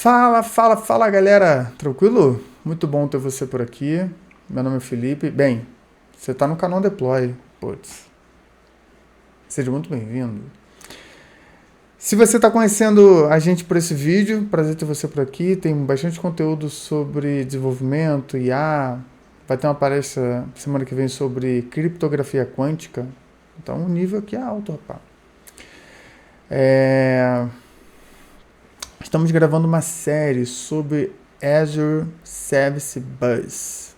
Fala galera, tranquilo? Muito bom ter você por aqui. Meu nome é Felipe. Bem, você está no canal Deploy, putz. Seja muito bem-vindo. Se você está conhecendo a gente por esse vídeo, prazer ter você por aqui. Tem bastante conteúdo sobre desenvolvimento, IA. Vai ter uma palestra semana que vem sobre criptografia quântica. Então o nível aqui é alto, rapaz. Estamos gravando uma série sobre Azure Service Bus,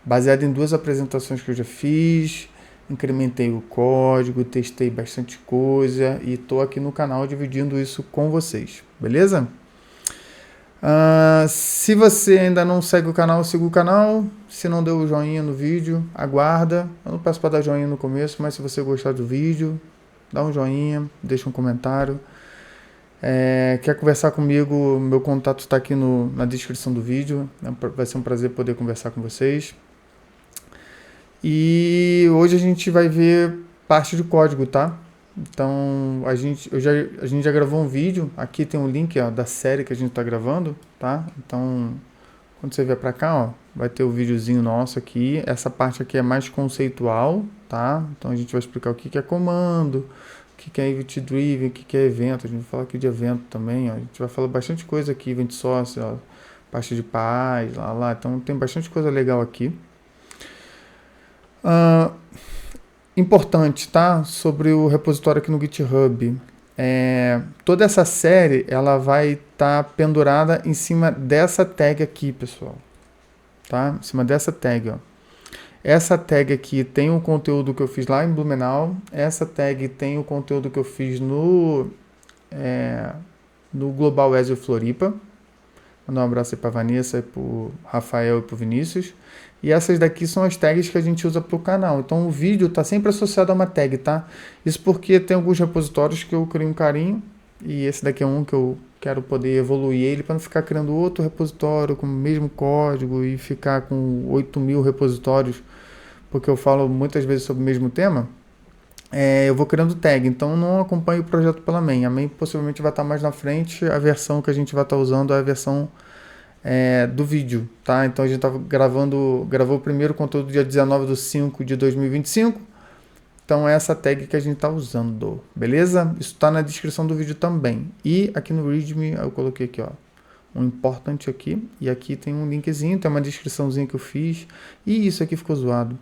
baseado em 2 apresentações que eu já fiz, incrementei o código, testei bastante coisa e estou aqui no canal dividindo isso com vocês, beleza? Se você ainda não segue o canal, siga o canal. Se não deu o joinha no vídeo, aguarda. Eu não peço para dar joinha no começo, mas se você gostar do vídeo, dá um joinha, deixa um comentário. Quer conversar comigo, meu contato está aqui na descrição do vídeo. Vai ser um prazer poder conversar com vocês. E hoje a gente vai ver parte de código, tá? Então a gente já gravou um vídeo. Aqui tem um link da série que a gente está gravando, tá? Então quando você vier para cá, vai ter o videozinho nosso aqui. Essa parte aqui é mais conceitual, tá? Então a gente vai explicar o que é comando, o que é Event Driven, o que é evento. A gente vai falar aqui de evento também, ó. A gente vai falar bastante coisa aqui, Event Source, ó, parte de paz, lá. Então tem bastante coisa legal aqui. Importante, tá? Sobre o repositório aqui no GitHub. Toda essa série, ela vai estar pendurada em cima dessa tag aqui, pessoal. Tá? Em cima dessa tag, ó. Essa tag aqui tem o conteúdo que eu fiz lá em Blumenau. Essa tag tem o conteúdo que eu fiz no Global Azure Floripa. Mandar um abraço aí para a Vanessa, para o Rafael e para o Vinícius. E essas daqui são as tags que a gente usa para o canal. Então o vídeo está sempre associado a uma tag, tá? Isso porque tem alguns repositórios que eu criei um carinho. E esse daqui é um que eu quero poder evoluir ele para não ficar criando outro repositório com o mesmo código e ficar com 8.000 repositórios, porque eu falo muitas vezes sobre o mesmo tema. Eu vou criando tag, então não acompanho o projeto pela main. A main possivelmente vai estar mais na frente. A versão que a gente vai estar usando é a versão do vídeo, tá? Então a gente gravou o primeiro conteúdo dia 19/5/2025. Então é essa tag que a gente está usando, beleza? Isso está na descrição do vídeo também. E aqui no README eu coloquei aqui, ó, um importante aqui. E aqui tem um linkzinho, tem uma descriçãozinha que eu fiz. E isso aqui ficou zoado.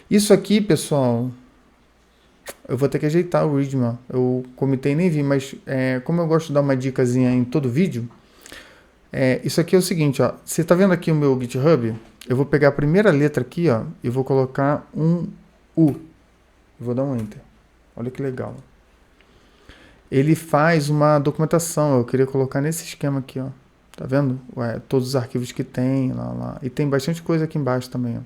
Isso aqui, pessoal, eu vou ter que ajeitar o README, ó. Eu comitei e nem vi, mas como eu gosto de dar uma dicasinha em todo vídeo, isso aqui é o seguinte, ó. Você está vendo aqui o meu GitHub? Eu vou pegar a primeira letra aqui, ó, e vou colocar um U. Vou dar um Enter. Olha que legal. Ele faz uma documentação. Eu queria colocar nesse esquema aqui, ó. Tá vendo? Todos os arquivos que tem, lá. E tem bastante coisa aqui embaixo também, ó.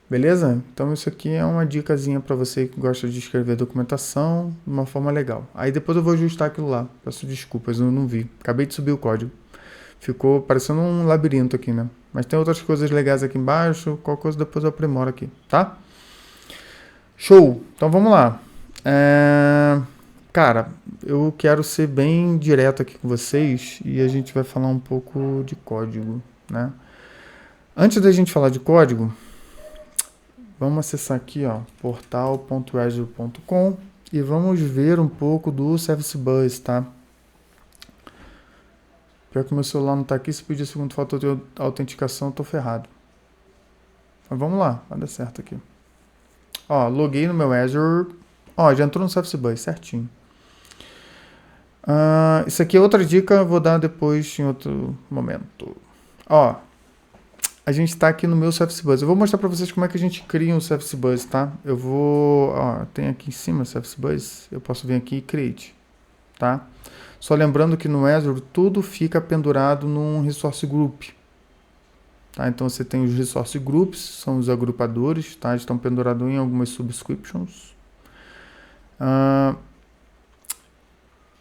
Beleza? Então isso aqui é uma dicasinha para você que gosta de escrever documentação de uma forma legal. Aí depois eu vou ajustar aquilo lá. Peço desculpas, eu não vi. Acabei de subir o código. Ficou parecendo um labirinto aqui, né? Mas tem outras coisas legais aqui embaixo. Qualquer coisa depois eu aprimoro aqui, tá? Show! Então vamos lá. Cara, eu quero ser bem direto aqui com vocês e a gente vai falar um pouco de código, né? Antes da gente falar de código, vamos acessar aqui, ó, portal.azure.com e vamos ver um pouco do Service Bus, tá? Pior que meu celular não tá aqui, se pedir segundo fator de autenticação, eu tô ferrado. Mas vamos lá, vai dar certo aqui. Ó, loguei no meu Azure. Ó, já entrou no Service Bus, certinho. Isso aqui é outra dica, eu vou dar depois em outro momento. Ó, a gente está aqui no meu Service Bus. Eu vou mostrar para vocês como é que a gente cria um Service Bus, tá? Eu vou... Ó, tem aqui em cima o Service Bus. Eu posso vir aqui e create, tá? Só lembrando que no Azure tudo fica pendurado num Resource Group. Tá? Então você tem os Resource Groups, são os agrupadores, tá? Estão pendurados em algumas subscriptions.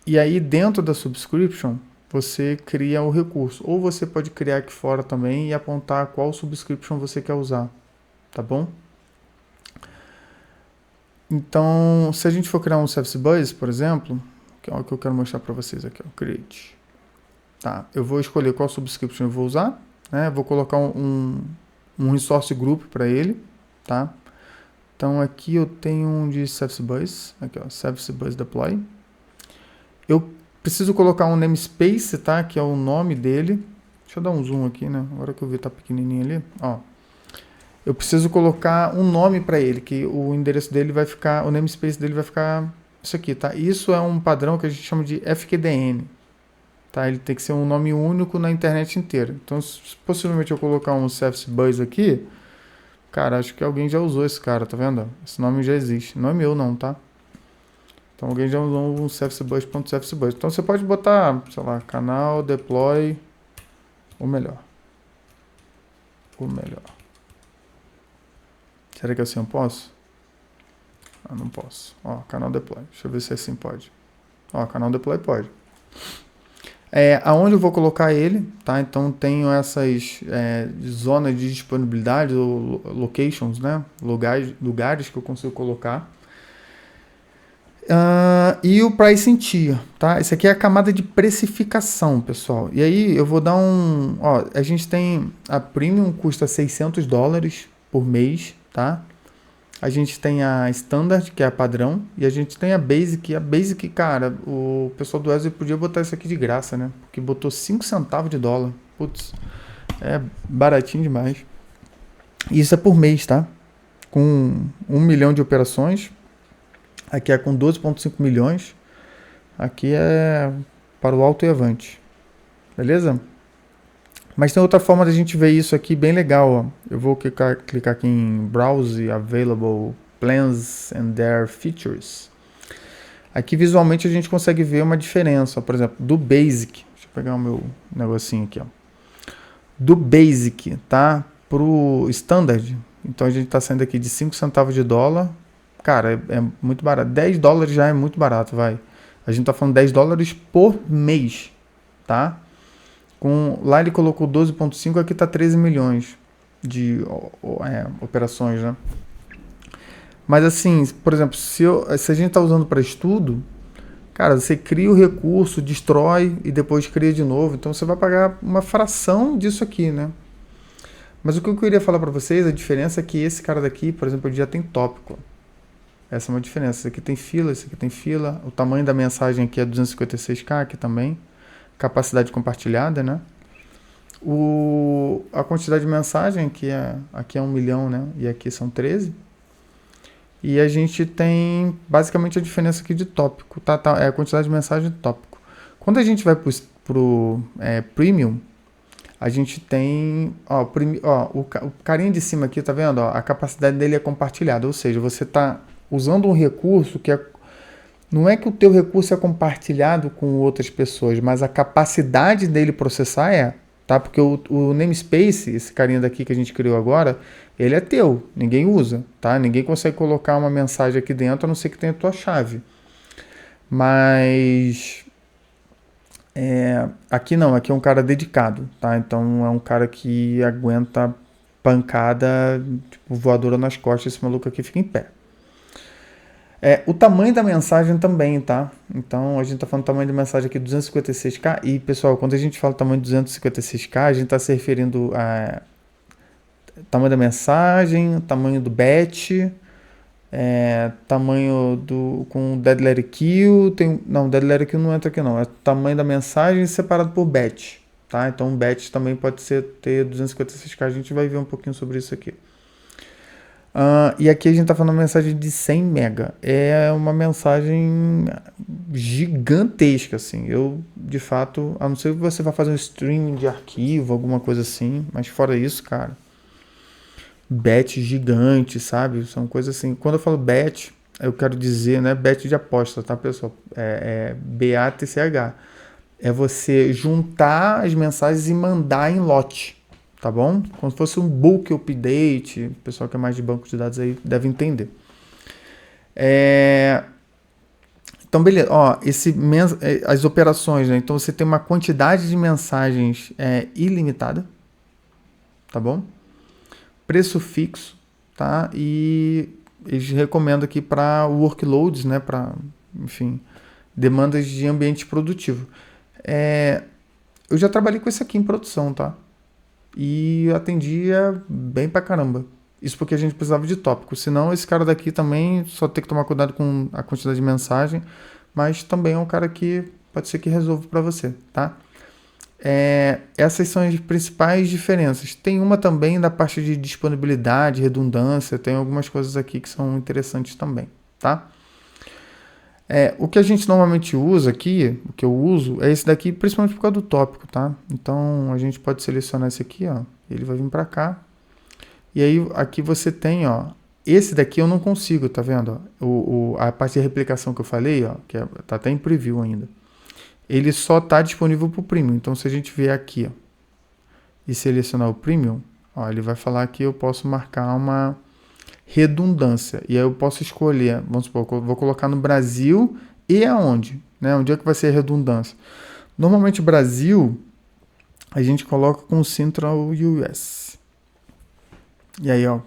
E aí dentro da subscription você cria o recurso. Ou você pode criar aqui fora também e apontar qual subscription você quer usar, tá bom? Então, se a gente for criar um Service Bus, por exemplo, que é o que eu quero mostrar para vocês aqui, ó, create. Tá, eu vou escolher qual subscription eu vou usar, né? Vou colocar um resource group para ele, tá? Então aqui eu tenho um de Service Bus, aqui ó, Service Bus Deploy. Eu preciso colocar um namespace, tá? Que é o nome dele. Deixa eu dar um zoom aqui, né? Agora que eu vi tá pequenininho ali, ó. Eu preciso colocar um nome para ele, que o endereço dele vai ficar, o namespace dele vai ficar isso aqui, tá? Isso é um padrão que a gente chama de FQDN, tá? Ele tem que ser um nome único na internet inteira. Então, se possivelmente eu colocar um Service Bus aqui, cara, acho que alguém já usou esse cara, tá vendo? Esse nome já existe. Não é meu não, tá? Então alguém já usou um servicebus.servicebus. Então você pode botar, sei lá, canal deploy o melhor. Será que assim eu posso? Ah, não posso. Ó, canal deploy. Deixa eu ver se assim pode. Ó, canal deploy pode. Aonde eu vou colocar ele, tá? Então tenho essas zonas de disponibilidade, ou locations, né? Lugares que eu consigo colocar. E o pricing tier, tá? Isso aqui é a camada de precificação, pessoal. E aí eu vou dar ó, a gente tem a Premium, custa $600 por mês, tá? A gente tem a Standard, que é a padrão, e a gente tem a Basic. A Basic, cara, o pessoal do Wesley podia botar isso aqui de graça, né? Porque botou 5 centavos de dólar. Putz, é baratinho demais. E isso é por mês, tá? Com 1 milhão de operações. Aqui é com 12,5 milhões. Aqui é para o alto e avante. Beleza? Mas tem outra forma da gente ver isso aqui bem legal. Ó. Eu vou clicar aqui em Browse Available Plans and Their Features. Aqui visualmente a gente consegue ver uma diferença. Ó. Por exemplo, do Basic. Deixa eu pegar o meu negocinho aqui. Ó. Do Basic, tá? Pro Standard. Então a gente está saindo aqui de 5 centavos de dólar. Cara, é muito barato. $10 já é muito barato, vai. A gente tá falando $10 por mês, tá? Lá ele colocou 12,5, aqui tá 13 milhões de operações, né? Mas assim, por exemplo, se a gente tá usando para estudo, cara, você cria o recurso, destrói e depois cria de novo. Então você vai pagar uma fração disso aqui, né? Mas o que eu queria falar para vocês, a diferença é que esse cara daqui, por exemplo, ele já tem tópico. Essa é uma diferença. Esse aqui tem fila, esse aqui tem fila. O tamanho da mensagem aqui é 256K, aqui também. Capacidade compartilhada, né? A quantidade de mensagem aqui é 1 milhão, né? E aqui são 13. E a gente tem basicamente a diferença aqui de tópico, tá? É a quantidade de mensagem de tópico. Quando a gente vai pro Premium, a gente tem... o carinha de cima aqui, tá vendo? Ó, a capacidade dele é compartilhada, ou seja, você tá usando um recurso que não é que o teu recurso é compartilhado com outras pessoas, mas a capacidade dele processar tá? Porque o namespace, esse carinha daqui que a gente criou agora, ele é teu, ninguém usa, tá? Ninguém consegue colocar uma mensagem aqui dentro, a não ser que tenha a tua chave. Mas aqui não, aqui é um cara dedicado, tá? Então é um cara que aguenta pancada, tipo, voadora nas costas, esse maluco aqui fica em pé. O tamanho da mensagem também, tá? Então, a gente tá falando do tamanho da mensagem aqui, 256K. E, pessoal, quando a gente fala tamanho de 256K, a gente tá se referindo a tamanho da mensagem, tamanho do batch, tamanho com dead letter kill. Não, dead letter kill não entra aqui não. É tamanho da mensagem separado por batch, tá? Então, um batch também pode ter 256K. A gente vai ver um pouquinho sobre isso aqui. E aqui a gente está falando uma mensagem de 100 mega. É uma mensagem gigantesca, assim. Eu, de fato, a não ser que você vá fazer um streaming de arquivo, alguma coisa assim, mas fora isso, cara, batch gigante, sabe? São coisas assim. Quando eu falo batch, eu quero dizer, não é batch de aposta, tá, pessoal? É BATCH. É você juntar as mensagens e mandar em lote. Tá bom? Como se fosse um bulk update, o pessoal que é mais de banco de dados aí deve entender. Então, beleza. Ó, as operações, né? Então, você tem uma quantidade de mensagens ilimitada, tá bom? Preço fixo, tá? E eles recomendam aqui para workloads, né? Para, enfim, demandas de ambiente produtivo. Eu já trabalhei com isso aqui em produção, tá? E atendia bem pra caramba. Isso porque a gente precisava de tópico. Senão, esse cara daqui também só tem que tomar cuidado com a quantidade de mensagem, mas também é um cara que pode ser que resolva para você, tá? Essas são as principais diferenças. Tem uma também da parte de disponibilidade, redundância, tem algumas coisas aqui que são interessantes também, tá? O que a gente normalmente usa aqui, o que eu uso, é esse daqui, principalmente por causa do tópico, tá? Então, a gente pode selecionar esse aqui, ó, ele vai vir para cá. E aí, aqui você tem, ó, esse daqui eu não consigo, tá vendo? A parte de replicação que eu falei, ó, que tá até em preview ainda. Ele só está disponível para o Premium. Então, se a gente vier aqui, ó, e selecionar o Premium, ó, ele vai falar que eu posso marcar uma redundância. E aí eu posso escolher, vamos supor, eu vou colocar no Brasil e aonde, né? Onde é que vai ser a redundância? Normalmente, Brasil, a gente coloca com Central US. E aí, ó,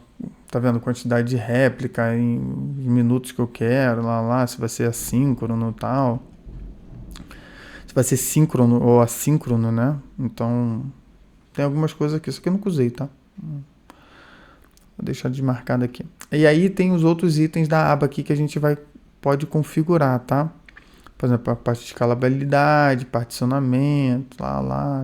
tá vendo? Quantidade de réplica em minutos que eu quero, se vai ser assíncrono e tal. Vai ser síncrono ou assíncrono, né? Então, tem algumas coisas aqui. Isso aqui eu nunca usei, tá? Vou deixar desmarcado aqui. E aí tem os outros itens da aba aqui que a gente pode configurar, tá? Por exemplo, a parte de escalabilidade, particionamento,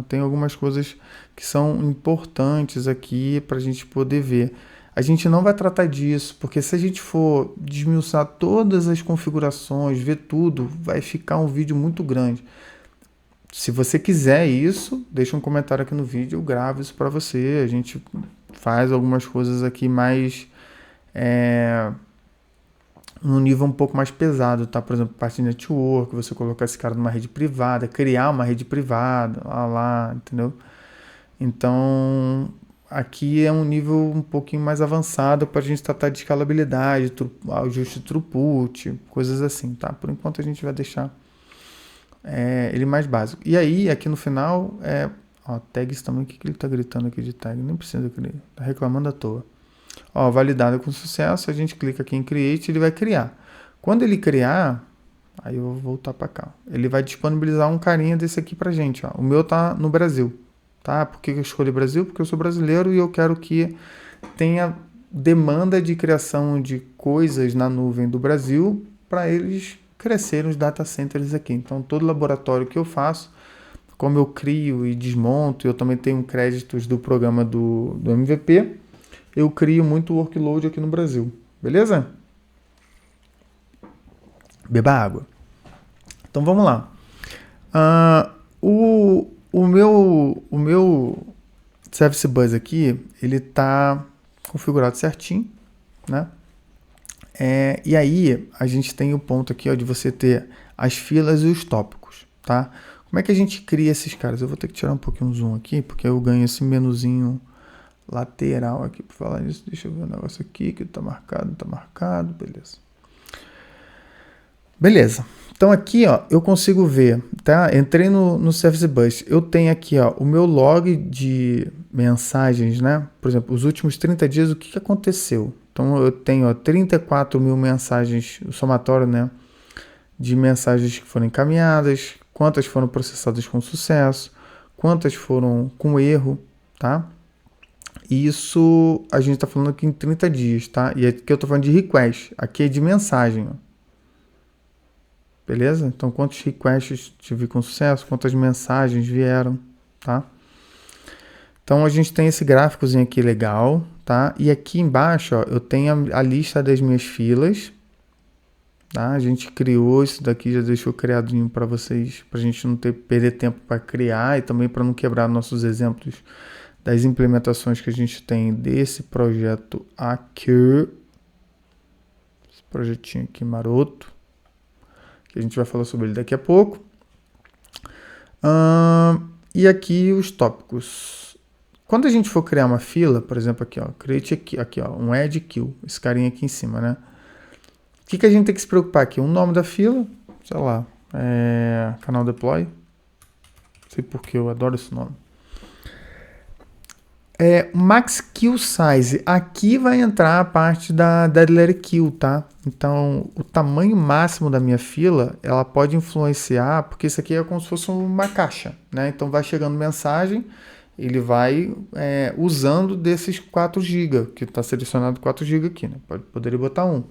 tem algumas coisas que são importantes aqui para a gente poder ver. A gente não vai tratar disso, porque se a gente for desmiuçar todas as configurações, ver tudo, vai ficar um vídeo muito grande. Se você quiser isso, deixa um comentário aqui no vídeo, eu gravo isso para você. A gente faz algumas coisas aqui mais num nível um pouco mais pesado, tá? Por exemplo, parte de network, você colocar esse cara numa rede privada, criar uma rede privada, entendeu? Então, aqui é um nível um pouquinho mais avançado para a gente tratar de escalabilidade, ajuste de throughput, coisas assim, tá? Por enquanto a gente vai deixar ele mais básico. E aí, aqui no final, tags também, o que ele tá gritando aqui de tag? Nem precisa criar, tá reclamando à toa. Ó, validado com sucesso, a gente clica aqui em Create, ele vai criar. Quando ele criar, aí eu vou voltar para cá. Ele vai disponibilizar um carinha desse aqui pra gente, ó. O meu tá no Brasil, tá? Por que eu escolhi Brasil? Porque eu sou brasileiro e eu quero que tenha demanda de criação de coisas na nuvem do Brasil para eles crescerem os data centers aqui. Então, todo laboratório que eu faço, como eu crio e desmonto, eu também tenho créditos do programa do MVP, eu crio muito workload aqui no Brasil. Beleza? Beba água. Então, vamos lá. O meu Service Bus aqui, ele está configurado certinho, né? E aí, a gente tem o ponto aqui, ó, de você ter as filas e os tópicos, tá? Como é que a gente cria esses caras? Eu vou ter que tirar um pouquinho o zoom aqui, porque eu ganho esse menuzinho lateral aqui. Por falar nisso, deixa eu ver o negócio aqui, que tá marcado, beleza. Então aqui, ó, eu consigo ver, tá? Entrei no Service Bus, eu tenho aqui, ó, o meu log de mensagens, né? Por exemplo, os últimos 30 dias, o que aconteceu? Então eu tenho, ó, 34 mil mensagens, o somatório, né? De mensagens que foram encaminhadas, quantas foram processadas com sucesso, quantas foram com erro, tá? Isso a gente tá falando aqui em 30 dias, tá? E aqui eu tô falando de request, aqui é de mensagem, ó. Beleza? Então, quantos requests tive com sucesso, quantas mensagens vieram, tá? Então, a gente tem esse gráficozinho aqui legal, tá? E aqui embaixo, ó, eu tenho a lista das minhas filas, tá? A gente criou isso daqui, já deixou criadinho para vocês, para a gente não perder tempo para criar e também para não quebrar nossos exemplos das implementações que a gente tem desse projeto aqui. Esse projetinho aqui maroto. Que a gente vai falar sobre ele daqui a pouco. E aqui os tópicos. Quando a gente for criar uma fila, por exemplo, aqui, ó, create aqui, ó, um add queue, esse carinha aqui em cima, né? O que a gente tem que se preocupar aqui? O nome da fila, sei lá, canal deploy. Não sei porque eu adoro esse nome. Max Kill Size. Aqui vai entrar a parte da Dead Letter Kill, tá? Então, o tamanho máximo da minha fila, ela pode influenciar, porque isso aqui é como se fosse uma caixa, né? Então, vai chegando mensagem, ele vai usando desses 4 GB, que está selecionado 4 GB aqui, né? Poderia botar um.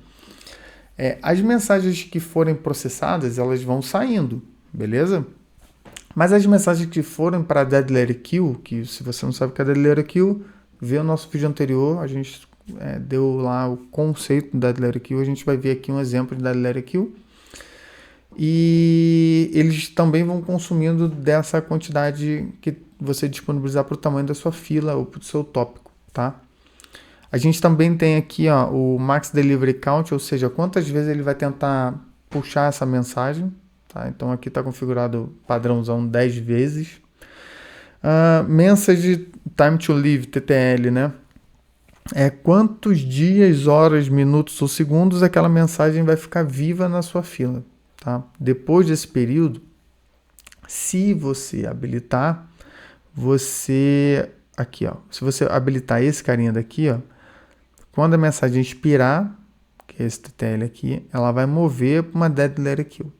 As mensagens que forem processadas, elas vão saindo, beleza? Mas as mensagens que forem para Dead Letter Kill, que se você não sabe o que é Dead Letter Kill, vê o nosso vídeo anterior, a gente deu lá o conceito do Dead Letter Kill, a gente vai ver aqui um exemplo de Dead Letter Kill. E eles também vão consumindo dessa quantidade que você disponibilizar para o tamanho da sua fila ou para o seu tópico, tá? A gente também tem aqui o Max Delivery Count, ou seja, quantas vezes ele vai tentar puxar essa mensagem. Tá? Então aqui está configurado padrãozão 10 vezes. Message Time to Leave, TTL, né? Quantos dias, horas, minutos ou segundos aquela mensagem vai ficar viva na sua fila. Tá? Depois desse período, se você habilitar, se você habilitar esse carinha daqui, quando a mensagem expirar, que é esse TTL aqui, ela vai mover para uma Dead Letter Kill.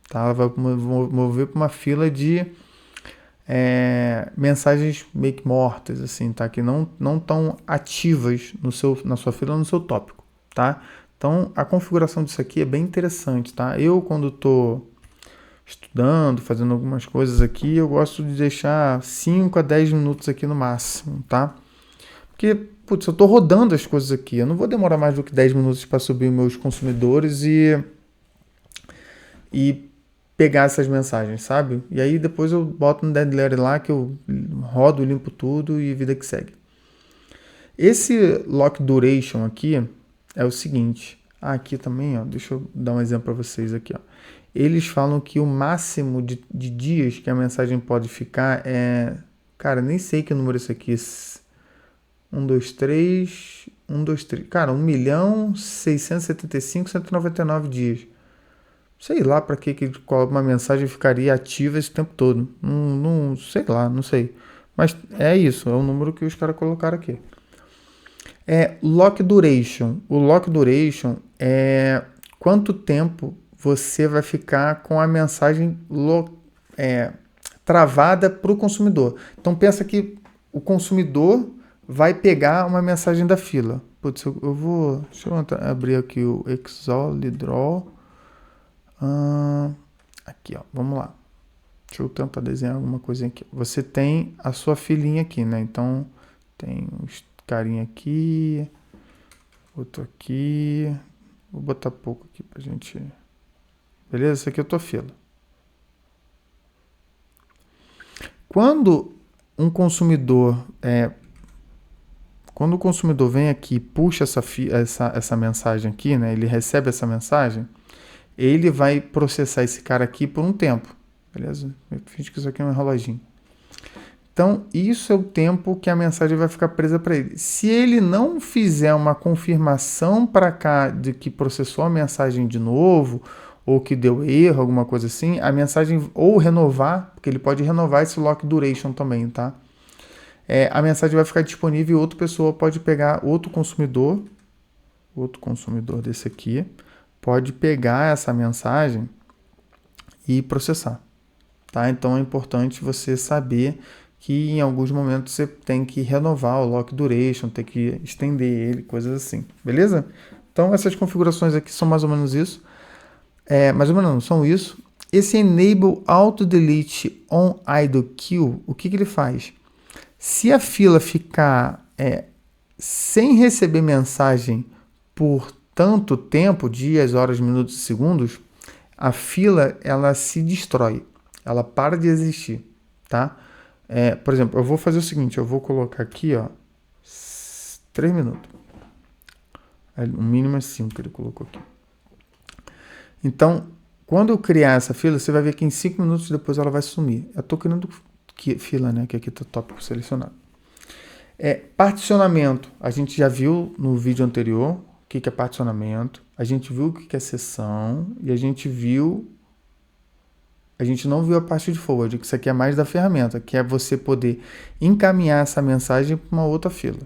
Tá? Ela vai mover para uma fila de mensagens meio que mortas, assim, tá? Que não estão ativas na sua fila, no seu tópico. Tá? Então, a configuração disso aqui é bem interessante. Tá? Eu, quando estou estudando, fazendo algumas coisas aqui, eu gosto de deixar 5 a 10 minutos aqui no máximo. Tá? Porque, putz, eu estou rodando as coisas aqui. Eu não vou demorar mais do que 10 minutos para subir meus consumidores e pegar essas mensagens, sabe? E aí depois eu boto no Dead Letter lá, que eu rodo, limpo tudo e vida que segue. Esse Lock Duration aqui é o seguinte. Aqui também, deixa eu dar um exemplo para vocês aqui. Eles falam que o máximo de dias que a mensagem pode ficar cara, nem sei que número é esse aqui. 1, 2, 3... Cara, 1.675.199 dias. Sei lá para que uma mensagem ficaria ativa esse tempo todo. Não sei lá, não sei. Mas é isso, é o número que os caras colocaram aqui. Lock Duration. O Lock Duration é quanto tempo você vai ficar com a mensagem travada para o consumidor. Então pensa que o consumidor vai pegar uma mensagem da fila. Putz, deixa eu abrir aqui o Exolidraw. Aqui, vamos lá. Deixa eu tentar desenhar alguma coisinha aqui. Você tem a sua filinha aqui, né? Então, tem uns carinha aqui, outro aqui. Vou botar pouco aqui pra gente... Beleza? Essa aqui é a tua fila. Quando o consumidor vem aqui e puxa essa mensagem aqui, né? Ele recebe essa mensagem, ele vai processar esse cara aqui por um tempo, beleza? Eu finge que isso aqui é um reloginho. Então, isso é o tempo que a mensagem vai ficar presa para ele. Se ele não fizer uma confirmação para cá de que processou a mensagem de novo, ou que deu erro, alguma coisa assim, a mensagem, ou renovar, porque ele pode renovar esse lock duration também, tá? A mensagem vai ficar disponível e outra pessoa pode pegar, outro consumidor desse aqui, pode pegar essa mensagem e processar, tá? Então é importante você saber que em alguns momentos você tem que renovar o lock duration, tem que estender ele, coisas assim, beleza? Então essas configurações aqui são mais ou menos isso. Mais ou menos não, são isso. Esse Enable Auto Delete on Idle Queue, o que ele faz? Se a fila ficar sem receber mensagem por tanto tempo, dias, horas, minutos e segundos, a fila ela se destrói, ela para de existir, tá? Por exemplo, eu vou fazer o seguinte, eu vou colocar aqui, 3 minutos. O mínimo é 5 que ele colocou aqui. Então, quando eu criar essa fila, você vai ver que em 5 minutos depois ela vai sumir. Eu estou criando fila, né? Que aqui está o tópico selecionado. Particionamento. A gente já viu no vídeo anterior o que é particionamento. A gente viu o que é seção. E a gente viu A gente não viu a parte de forward, que isso aqui é mais da ferramenta, que é você poder encaminhar essa mensagem para uma outra fila.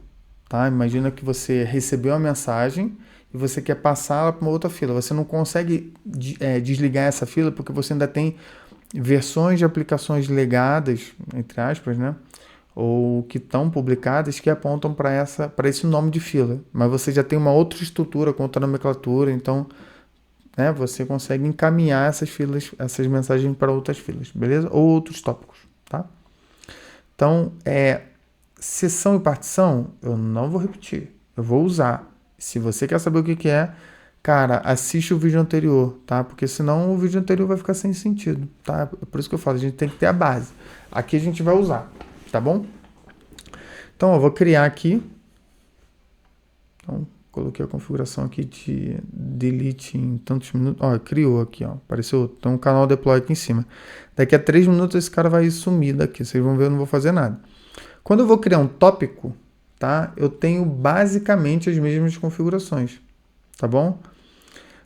Tá? Imagina que você recebeu a mensagem e você quer passá-la para uma outra fila. Você não consegue desligar essa fila porque você ainda tem versões de aplicações legadas, entre aspas, né? Ou que estão publicadas que apontam para esse nome de fila. Mas você já tem uma outra estrutura com outra nomenclatura, então né, você consegue encaminhar essas mensagens para outras filas, beleza? Ou outros tópicos, tá? Então, sessão e partição, eu não vou repetir, eu vou usar. Se você quer saber o que é, cara, assiste o vídeo anterior, tá? Porque senão o vídeo anterior vai ficar sem sentido, tá? É por isso que eu falo, a gente tem que ter a base. Aqui a gente vai usar, tá bom? Então, eu vou criar aqui. Então, coloquei a configuração aqui de delete em tantos minutos. Ó, criou aqui, ó. Apareceu, tem um canal deploy aqui em cima. Daqui a 3 minutos esse cara vai sumir daqui. Vocês vão ver, eu não vou fazer nada. Quando eu vou criar um tópico, tá? Eu tenho basicamente as mesmas configurações, tá bom?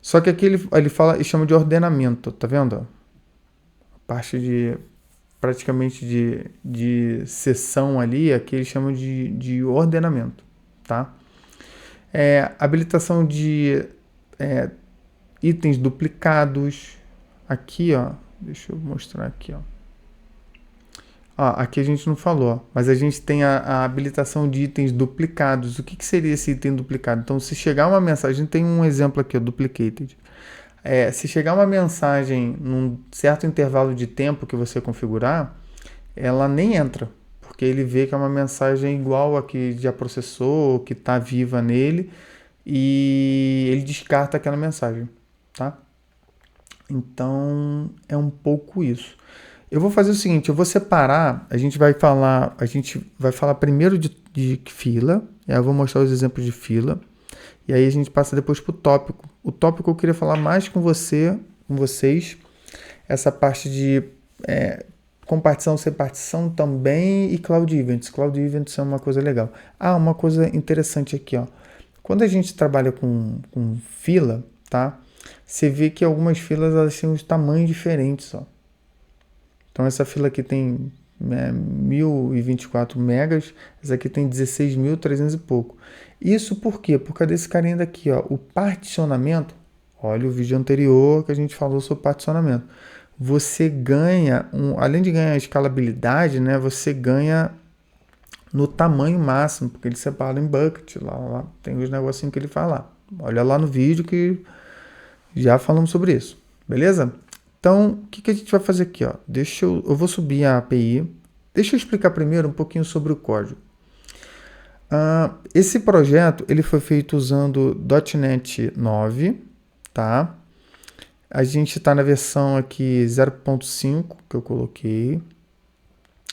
Só que aqui ele chama de ordenamento, tá vendo? A parte de praticamente de sessão ali, aqui ele chama de ordenamento, tá? Habilitação de itens duplicados. Aqui, ó, deixa eu mostrar aqui, ó. Aqui a gente não falou, mas a gente tem a habilitação de itens duplicados. O que seria esse item duplicado? Então, se chegar uma mensagem, tem um exemplo aqui, ó, duplicated. Se chegar uma mensagem num certo intervalo de tempo que você configurar, ela nem entra, porque ele vê que é uma mensagem igual a que já processou, que está viva nele, e ele descarta aquela mensagem, tá? Então, é um pouco isso. Eu vou fazer o seguinte, eu vou separar, a gente vai falar primeiro de fila, eu vou mostrar os exemplos de fila, e aí a gente passa depois para o tópico. O tópico eu queria falar mais com vocês, essa parte de compartição, separtição também e Cloud Events. Cloud Events é uma coisa legal. Uma coisa interessante aqui, ó. Quando a gente trabalha com fila, tá? Você vê que algumas filas elas têm uns tamanhos diferentes, ó. Então essa fila aqui tem 1024 megas, essa aqui tem 16.300 e pouco. Isso por quê? Por causa desse carinha daqui, ó, o particionamento. Olha o vídeo anterior que a gente falou sobre particionamento. Você ganha, além de ganhar escalabilidade, né, você ganha no tamanho máximo, porque ele separa em bucket, lá tem os negocinhos que ele faz lá. Olha lá no vídeo que já falamos sobre isso, beleza? Então, o que a gente vai fazer aqui? Ó? Eu vou subir a API. Deixa eu explicar primeiro um pouquinho sobre o código. Esse projeto ele foi feito usando .NET 9, tá? A gente está na versão aqui 0.5 que eu coloquei.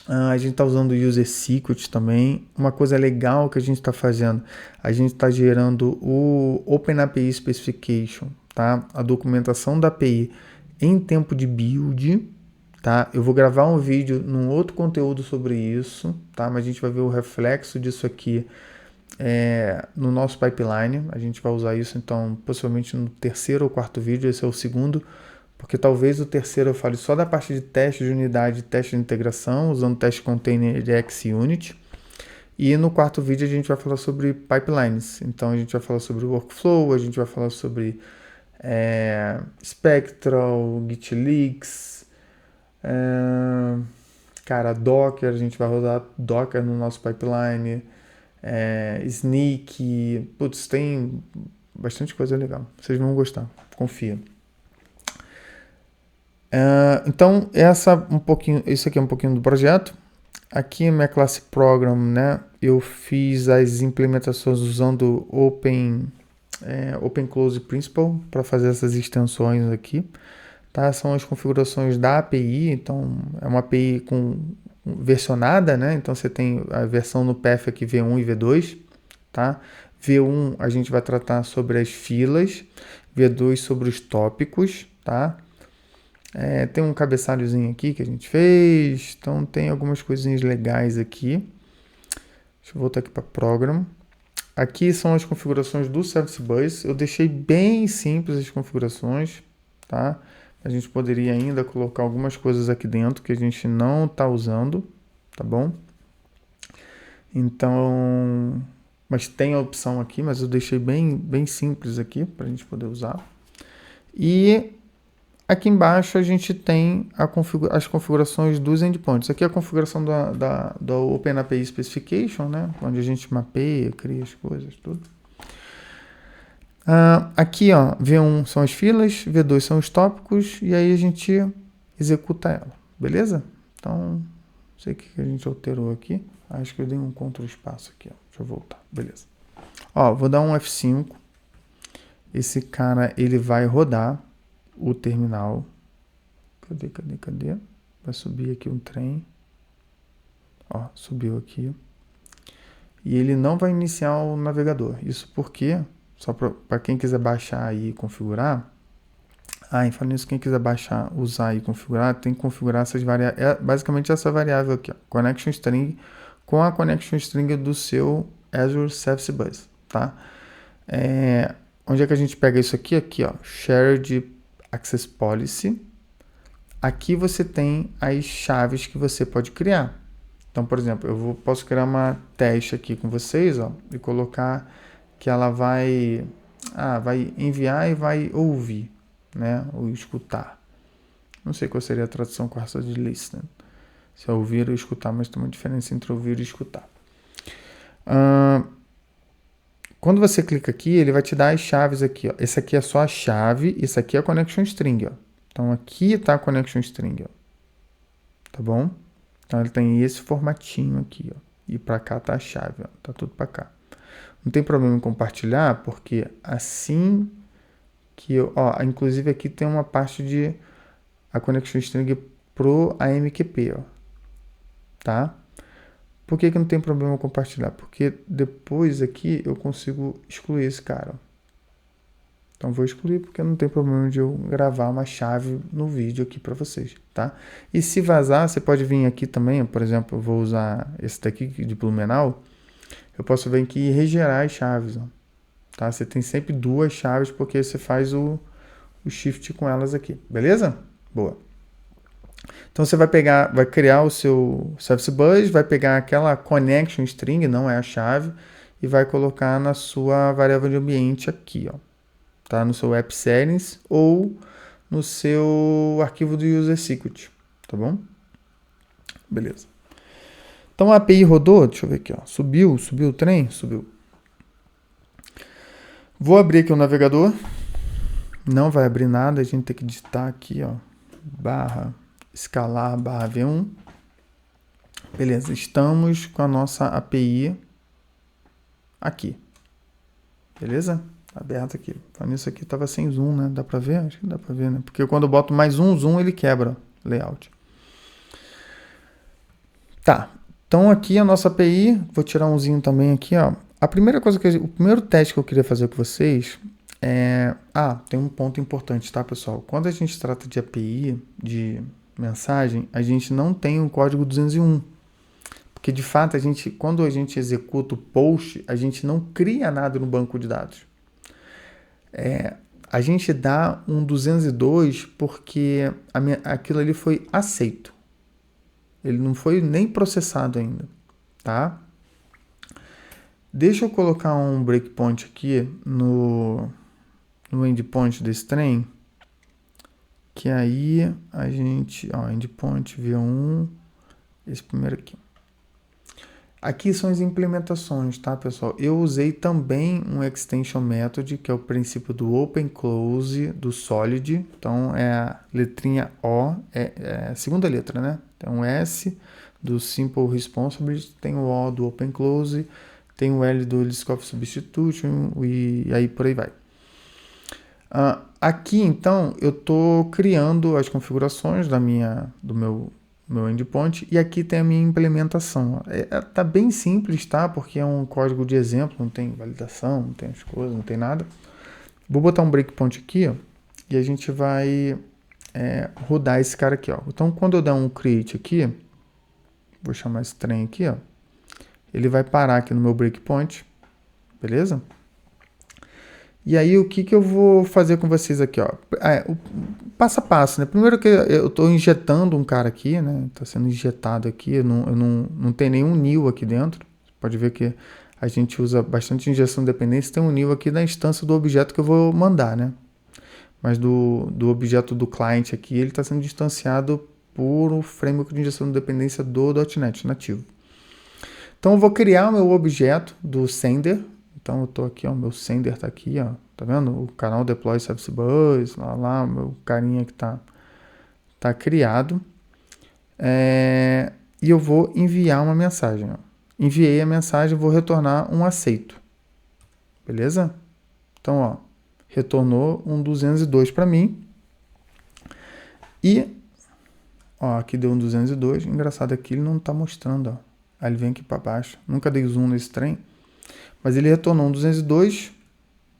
A gente está usando o User Secret também. Uma coisa legal que a gente está fazendo, a gente está gerando o OpenAPI Specification, tá? A documentação da API em tempo de build, tá? Eu vou gravar um vídeo num outro conteúdo sobre isso, tá? Mas a gente vai ver o reflexo disso aqui no nosso pipeline. A gente vai usar isso, então, possivelmente no terceiro ou quarto vídeo. Esse é o segundo, porque talvez o terceiro eu fale só da parte de teste de unidade e teste de integração, usando teste container de XUnit. E no quarto vídeo a gente vai falar sobre pipelines. Então, a gente vai falar sobre workflow, a gente vai falar sobre Spectral, Git Leaks, Docker, a gente vai rodar Docker no nosso pipeline, Sneak, tem bastante coisa legal, vocês vão gostar, confia. Então, isso aqui é um pouquinho do projeto. Aqui a minha classe Program, né, eu fiz as implementações usando Open Close Principle para fazer essas extensões aqui, tá? São as configurações da API, então é uma API versionada, né? Então você tem a versão no path aqui V1 e V2, tá? V1 a gente vai tratar sobre as filas, V2 sobre os tópicos, tá? Tem um cabeçalhozinho aqui que a gente fez, então tem algumas coisinhas legais aqui. Deixa eu voltar aqui para Program. Aqui são as configurações do Service Bus. Eu deixei bem simples as configurações, tá? a gente poderia ainda colocar algumas coisas aqui dentro que a gente não está usando, tá bom? Então, mas tem a opção aqui, mas eu deixei bem simples aqui para a gente poder usar. E aqui embaixo a gente tem as configurações dos endpoints. Aqui é a configuração da OpenAPI Specification, né? Onde a gente mapeia, cria as coisas, tudo. Aqui, ó, V1 são as filas, V2 são os tópicos, e aí a gente executa ela, beleza? Então, não sei o que a gente alterou aqui. Acho que eu dei um Ctrl espaço aqui, ó. Deixa eu voltar, beleza. Ó, vou dar um F5. Esse cara, ele vai rodar o terminal. Cadê? Vai subir aqui um trem. Ó, subiu aqui. E ele não vai iniciar o navegador. Isso porque, só para quem quiser baixar e configurar. E falando nisso, quem quiser baixar, usar e configurar, tem que configurar essas variáveis. Basicamente essa variável aqui, ó, connection string, com a connection string do seu Azure Service Bus, tá? Onde é que a gente pega isso aqui? Aqui, ó, Shared Access Policy. Aqui você tem as chaves que você pode criar. Então, por exemplo, eu posso criar uma teste aqui com vocês, ó, e colocar que ela vai enviar e vai ouvir, né, ou escutar. Não sei qual seria a tradução correta de listen. Se é ouvir ou escutar, mas tem uma diferença entre ouvir e escutar. Quando você clica aqui, ele vai te dar as chaves aqui, ó. Esse aqui é só a chave, isso aqui é a connection string, ó. Então aqui está a connection string, ó. Tá bom? Então ele tem esse formatinho aqui, ó. E para cá tá a chave, ó. Tá tudo para cá. Não tem problema em compartilhar, porque assim que eu, ó, inclusive aqui tem uma parte de a connection string pro AMQP, ó. Tá? Por que não tem problema compartilhar? Porque depois aqui eu consigo excluir esse cara, ó. Então vou excluir porque não tem problema de eu gravar uma chave no vídeo aqui para vocês, tá? E se vazar, você pode vir aqui também, por exemplo, eu vou usar esse daqui de Blumenau, eu posso vir aqui e regerar as chaves, ó, tá? Você tem sempre duas chaves porque você faz o shift com elas aqui, beleza? Boa. Então você vai criar o seu Service Bus, vai pegar aquela connection string, não é a chave, e vai colocar na sua variável de ambiente aqui, ó. Tá? No seu App Settings ou no seu arquivo do User Secret, tá bom? Beleza. Então a API rodou, deixa eu ver aqui, ó. Subiu o trem? Subiu. Vou abrir aqui o navegador. Não vai abrir nada, a gente tem que digitar aqui, ó, /escalar /v1. Beleza, estamos com a nossa API aqui. Beleza? Aberto aqui. Falando isso aqui estava sem zoom, né? Dá para ver? Acho que dá para ver, né? Porque quando eu boto mais um zoom, ele quebra o layout. Tá. Então aqui a nossa API, vou tirar umzinho também aqui, ó. A primeira coisa o primeiro teste que eu queria fazer com vocês é... tem um ponto importante, tá, pessoal? Quando a gente trata de API, de mensagem, a gente não tem um código 201. Porque, de fato, quando a gente executa o post, a gente não cria nada no banco de dados. A gente dá um 202 porque aquilo ali foi aceito. Ele não foi nem processado ainda, tá? Deixa eu colocar um breakpoint aqui no endpoint desse trem, que aí a gente, ó, endpoint V1, esse primeiro aqui. Aqui são as implementações, tá, pessoal? Eu usei também um extension method, que é o princípio do open close do Solid. Então, é a letrinha O, é a segunda letra, né? Tem um S do Simple Responsibility, tem o O do open close, tem o L do List of Substitution e aí por aí vai. Aqui, então, eu estou criando as configurações do meu endpoint, e aqui tem a minha implementação. Tá bem simples, tá? Porque é um código de exemplo, não tem validação, não tem as coisas, não tem nada. Vou botar um breakpoint aqui, ó, e a gente vai rodar esse cara aqui, ó. Então, quando eu der um create aqui, vou chamar esse trem aqui, ó, ele vai parar aqui no meu breakpoint, beleza? E aí, o que eu vou fazer com vocês aqui, ó? O passo a passo, né? Primeiro que eu estou injetando um cara aqui, né? Está sendo injetado aqui, eu não tem nenhum NIL aqui dentro. Você pode ver que a gente usa bastante injeção de dependência, tem um NIL aqui na instância do objeto que eu vou mandar, né? Mas do objeto do client aqui, ele está sendo distanciado por um framework de injeção de dependência do .NET nativo. Então, eu vou criar o meu objeto do sender. Então, eu estou aqui, ó, o meu sender está aqui, ó, tá vendo? O canal deploy service bus, lá, o meu carinha que tá criado. E eu vou enviar uma mensagem, ó. Enviei a mensagem, vou retornar um aceito. Beleza? Então, ó, retornou um 202 para mim. E, ó, aqui deu um 202. Engraçado aqui, ele não tá mostrando, ó. Aí ele vem aqui para baixo. Nunca dei zoom nesse trem. Mas ele retornou um 202.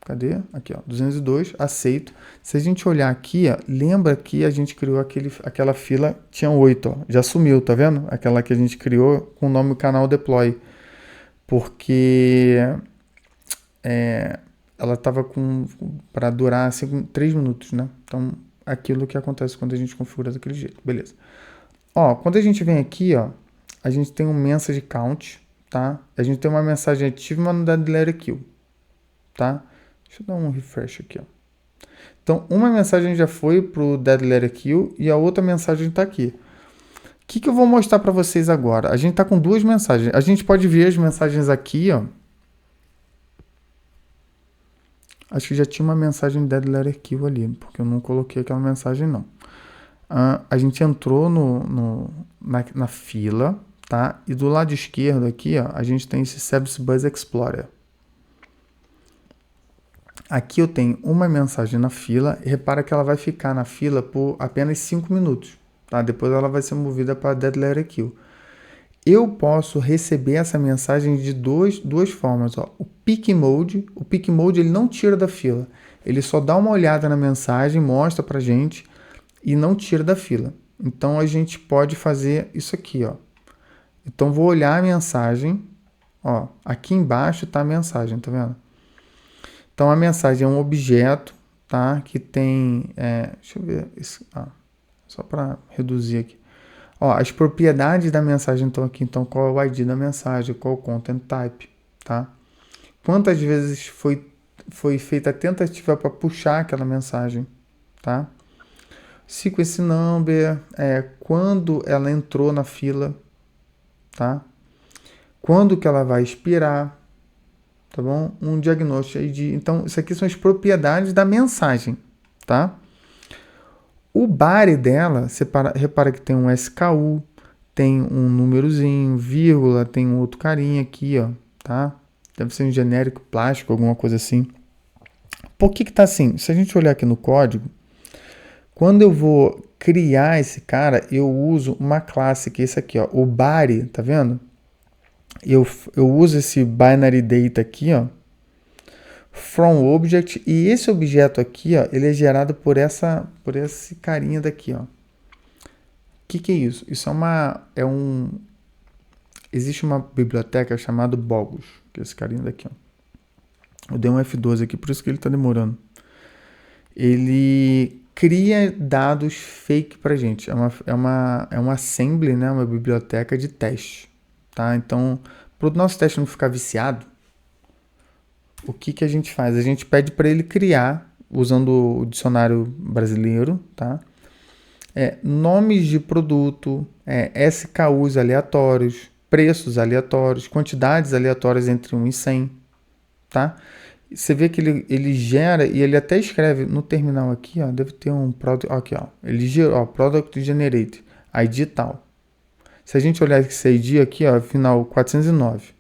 Cadê? Aqui, ó, 202, aceito. Se a gente olhar aqui, ó, lembra que a gente criou aquela fila, tinha 8, ó, já sumiu, tá vendo? Aquela que a gente criou com o nome canal deploy. Porque ela estava para durar assim, 3 minutos, né? Então, aquilo que acontece quando a gente configura daquele jeito. Beleza. Ó, quando a gente vem aqui, ó, a gente tem um message count, tá? A gente tem uma mensagem ativa, mas não dá delete kill, tá? Deixa eu dar um refresh aqui, ó. Então, uma mensagem já foi pro dead letter kill e a outra mensagem está aqui. O que eu vou mostrar para vocês agora? A gente está com 2 mensagens. A gente pode ver as mensagens aqui, ó. Acho que já tinha uma mensagem dead letter kill ali, porque eu não coloquei aquela mensagem, não. A gente entrou na fila, tá? E do lado esquerdo aqui, ó, a gente tem esse Service Bus Explorer. Aqui eu tenho uma mensagem na fila, e repara que ela vai ficar na fila por apenas 5 minutos, tá? Depois ela vai ser movida para Dead Letter Kill. Eu posso receber essa mensagem de duas formas, ó. O Pick Mode ele não tira da fila, ele só dá uma olhada na mensagem, mostra pra gente e não tira da fila. Então a gente pode fazer isso aqui, ó. Então vou olhar a mensagem, ó, aqui embaixo tá a mensagem, tá vendo? Então, a mensagem é um objeto, tá? Que tem... deixa eu ver... só para reduzir aqui. Ó, as propriedades da mensagem estão aqui. Então, qual é o ID da mensagem? Qual é o content type, tá? Quantas vezes foi feita a tentativa para puxar aquela mensagem, tá? Sequence number, quando ela entrou na fila, tá? Quando que ela vai expirar, tá bom? Um diagnóstico aí de... Então, isso aqui são as propriedades da mensagem, tá? O body dela, repara que tem um SKU, tem um númerozinho, vírgula, tem um outro carinha aqui, ó, tá? Deve ser um genérico plástico, alguma coisa assim. Por que tá assim? Se a gente olhar aqui no código, quando eu vou criar esse cara, eu uso uma classe, que é esse aqui, ó, o body, tá vendo? Eu uso esse binary data aqui, ó, from object, e esse objeto aqui, ó, ele é gerado por esse carinha daqui, ó. O que é isso? Isso existe uma biblioteca chamada Bogus, que é esse carinha daqui, ó. Eu dei um F12 aqui, por isso que ele está demorando. Ele cria dados fake pra gente. É uma assembly, né? Uma biblioteca de teste, tá? Então, para o nosso teste não ficar viciado, o que a gente faz? A gente pede para ele criar, usando o dicionário brasileiro, tá? Nomes de produto, SKUs aleatórios, preços aleatórios, quantidades aleatórias entre 1 e 100, tá? Você vê que ele gera, e ele até escreve no terminal aqui, ó, deve ter um product, aqui, ó, ele gerou, product generate, ID tal. Se a gente olhar esse ID aqui, ó, final 409.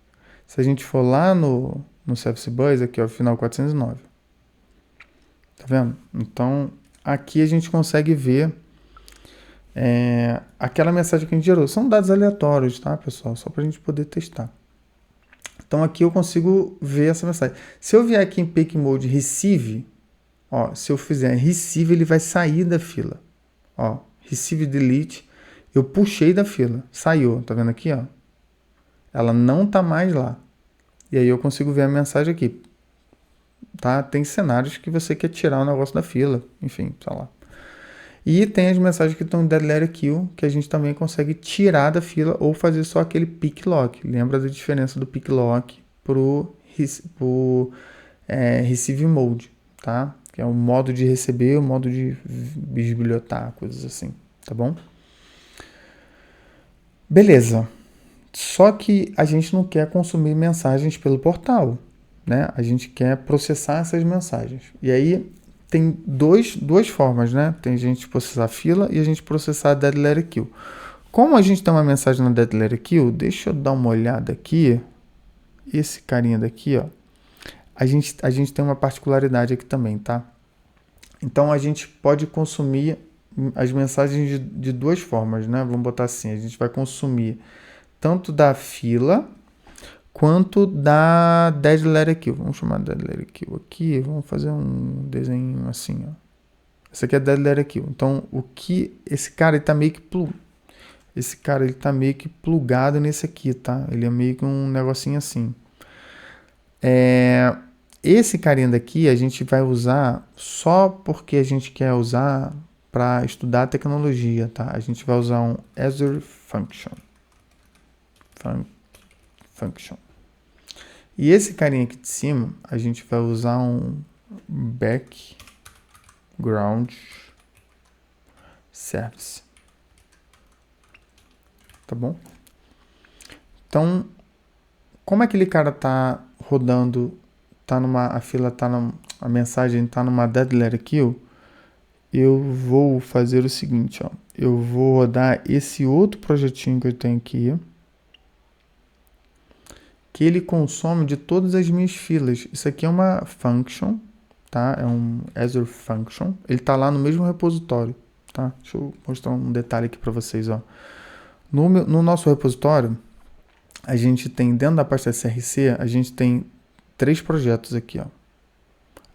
Se a gente for lá no Service Bus, aqui, ó, final 409. Tá vendo? Então, aqui a gente consegue ver aquela mensagem que a gente gerou. São dados aleatórios, tá, pessoal? Só pra gente poder testar. Então, aqui eu consigo ver essa mensagem. Se eu vier aqui em Pick Mode Receive, ó, se eu fizer Receive, ele vai sair da fila. Ó, Receive Delete, eu puxei da fila, saiu, tá vendo aqui, ó? Ela não tá mais lá. E aí eu consigo ver a mensagem aqui. tá? Tem cenários que você quer tirar o negócio da fila, enfim, sei lá. E tem as mensagens que estão em Dead Letter Queue, que a gente também consegue tirar da fila ou fazer só aquele pick lock. Lembra da diferença do pick lock pro receive mode, tá? Que é o modo de receber, o modo de bisbilhotar, coisas assim, tá bom? Beleza. Só que a gente não quer consumir mensagens pelo portal, né? A gente quer processar essas mensagens. E aí tem duas formas, né? Tem a gente processar a fila e a gente processar a Dead Letter Queue. Como a gente tem uma mensagem na Dead Letter Queue, deixa eu dar uma olhada aqui. Esse carinha daqui, ó. A gente tem uma particularidade aqui também, tá? Então a gente pode consumir as mensagens de duas formas, né? Vamos botar assim, a gente vai consumir tanto da fila quanto da Dead Letter Queue. Vamos chamar de Dead Letter Queue aqui, vamos fazer um desenho assim, ó. Esse aqui é Dead Letter Queue. Então, o que esse cara ele tá meio que plugado nesse aqui, tá? Ele é meio que um negocinho assim. Esse carinha daqui a gente vai usar só porque a gente quer usar para estudar tecnologia, tá? A gente vai usar um Azure Function. Function. E esse carinha aqui de cima, a gente vai usar um background service. Tá bom? Então, como aquele cara tá rodando, a mensagem tá numa Dead Letter Queue, eu vou fazer o seguinte, ó. Eu vou rodar esse outro projetinho que eu tenho aqui, que ele consome de todas as minhas filas. Isso aqui é uma function, tá? É um Azure Function. Ele tá lá no mesmo repositório, tá? Deixa eu mostrar um detalhe aqui para vocês, ó. No nosso repositório, a gente tem, dentro da pasta SRC, a gente tem 3 projetos aqui, ó.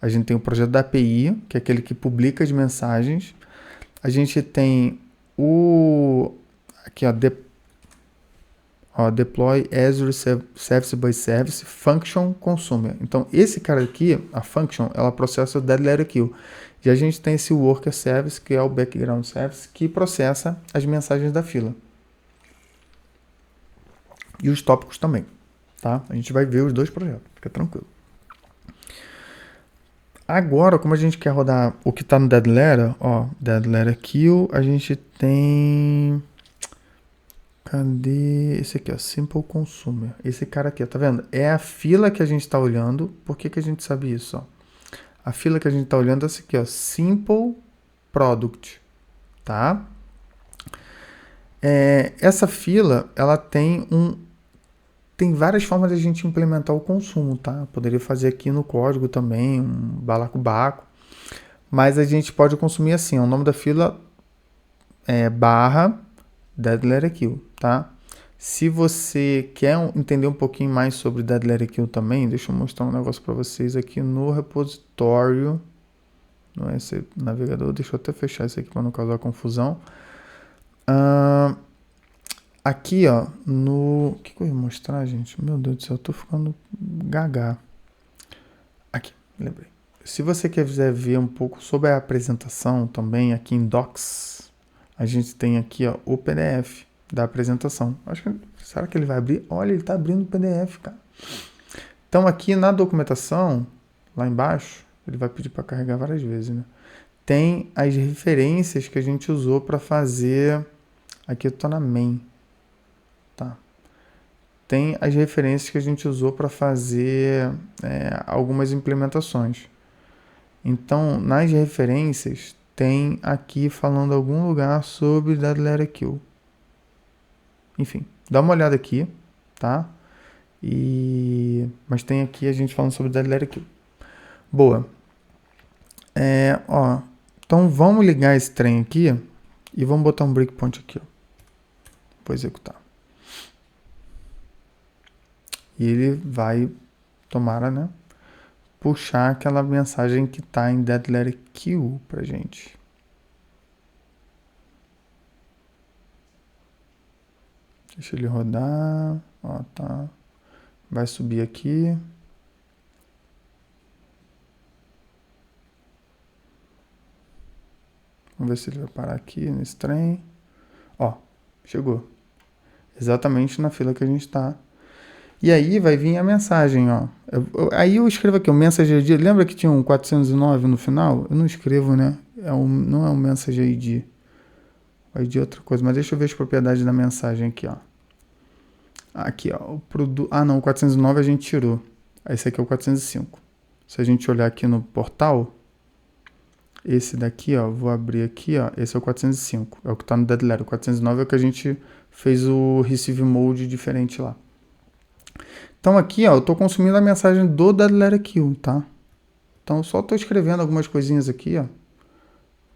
A gente tem o projeto da API, que é aquele que publica as mensagens. A gente tem aqui, ó, deploy Azure Service by Service Function Consumer. Então, esse cara aqui, a function, ela processa o Dead Letter Queue. E a gente tem esse Worker Service, que é o Background Service, que processa as mensagens da fila. E os tópicos também, tá? A gente vai ver os dois projetos, fica tranquilo. Agora, como a gente quer rodar o que está no Dead Letter, ó, Dead Letter Queue, a gente tem... Cadê esse aqui, ó, Simple Consumer. Esse cara aqui, ó, tá vendo? É a fila que a gente está olhando. Por que a gente sabe isso, ó? A fila que a gente está olhando é essa aqui, ó, Simple Product, tá? Essa fila, ela tem várias formas de a gente implementar o consumo, tá? Poderia fazer aqui no código também, um balacobaco. Mas a gente pode consumir assim, ó, o nome da fila é barra Dead Letter Queue, tá? Se você quer entender um pouquinho mais sobre Dead Letter Queue também, deixa eu mostrar um negócio para vocês aqui no repositório. Não é esse navegador, deixa eu até fechar isso aqui para não causar confusão. Aqui, ó, o que eu ia mostrar, gente? Meu Deus do céu, eu tô ficando gaga. Aqui, lembrei. Se você quiser ver um pouco sobre a apresentação também, aqui em Docs, a gente tem aqui, ó, o PDF da apresentação. Será que ele vai abrir? Olha, ele tá abrindo o PDF, cara. Então, aqui na documentação, lá embaixo, ele vai pedir para carregar várias vezes, né? Tem as referências que a gente usou para fazer... Aqui eu tô na main. Tá. Tem as referências que a gente usou para fazer algumas implementações. Então, nas referências, tem aqui falando algum lugar sobre Dead Letter Queue. Enfim, dá uma olhada aqui, tá? Mas tem aqui a gente falando sobre Dead Letter Queue. Boa. Então, vamos ligar esse trem aqui e vamos botar um breakpoint aqui, ó. Vou executar. E ele vai, tomara, né, puxar aquela mensagem que está em Dead Letter Queue pra gente. Deixa ele rodar. Ó, tá. Vai subir aqui. Vamos ver se ele vai parar aqui nesse trem. Ó, chegou. Exatamente na fila que a gente tá. E aí vai vir a mensagem, ó. Aí eu escrevo aqui, o Message ID. Lembra que tinha um 409 no final? Eu não escrevo, né? Não é um Message ID. O ID é outra coisa. Mas deixa eu ver as propriedades da mensagem aqui, ó. Aqui, ó. Não, o 409 a gente tirou. Esse aqui é o 405. Se a gente olhar aqui no portal, esse daqui, ó, vou abrir aqui, ó. Esse é o 405. É o que tá no Dead Letter. O 409 é o que a gente fez o Receive Mode diferente lá. Então aqui, ó, eu tô consumindo a mensagem do Dead Letter Kill, tá? Então eu só tô escrevendo algumas coisinhas aqui, ó.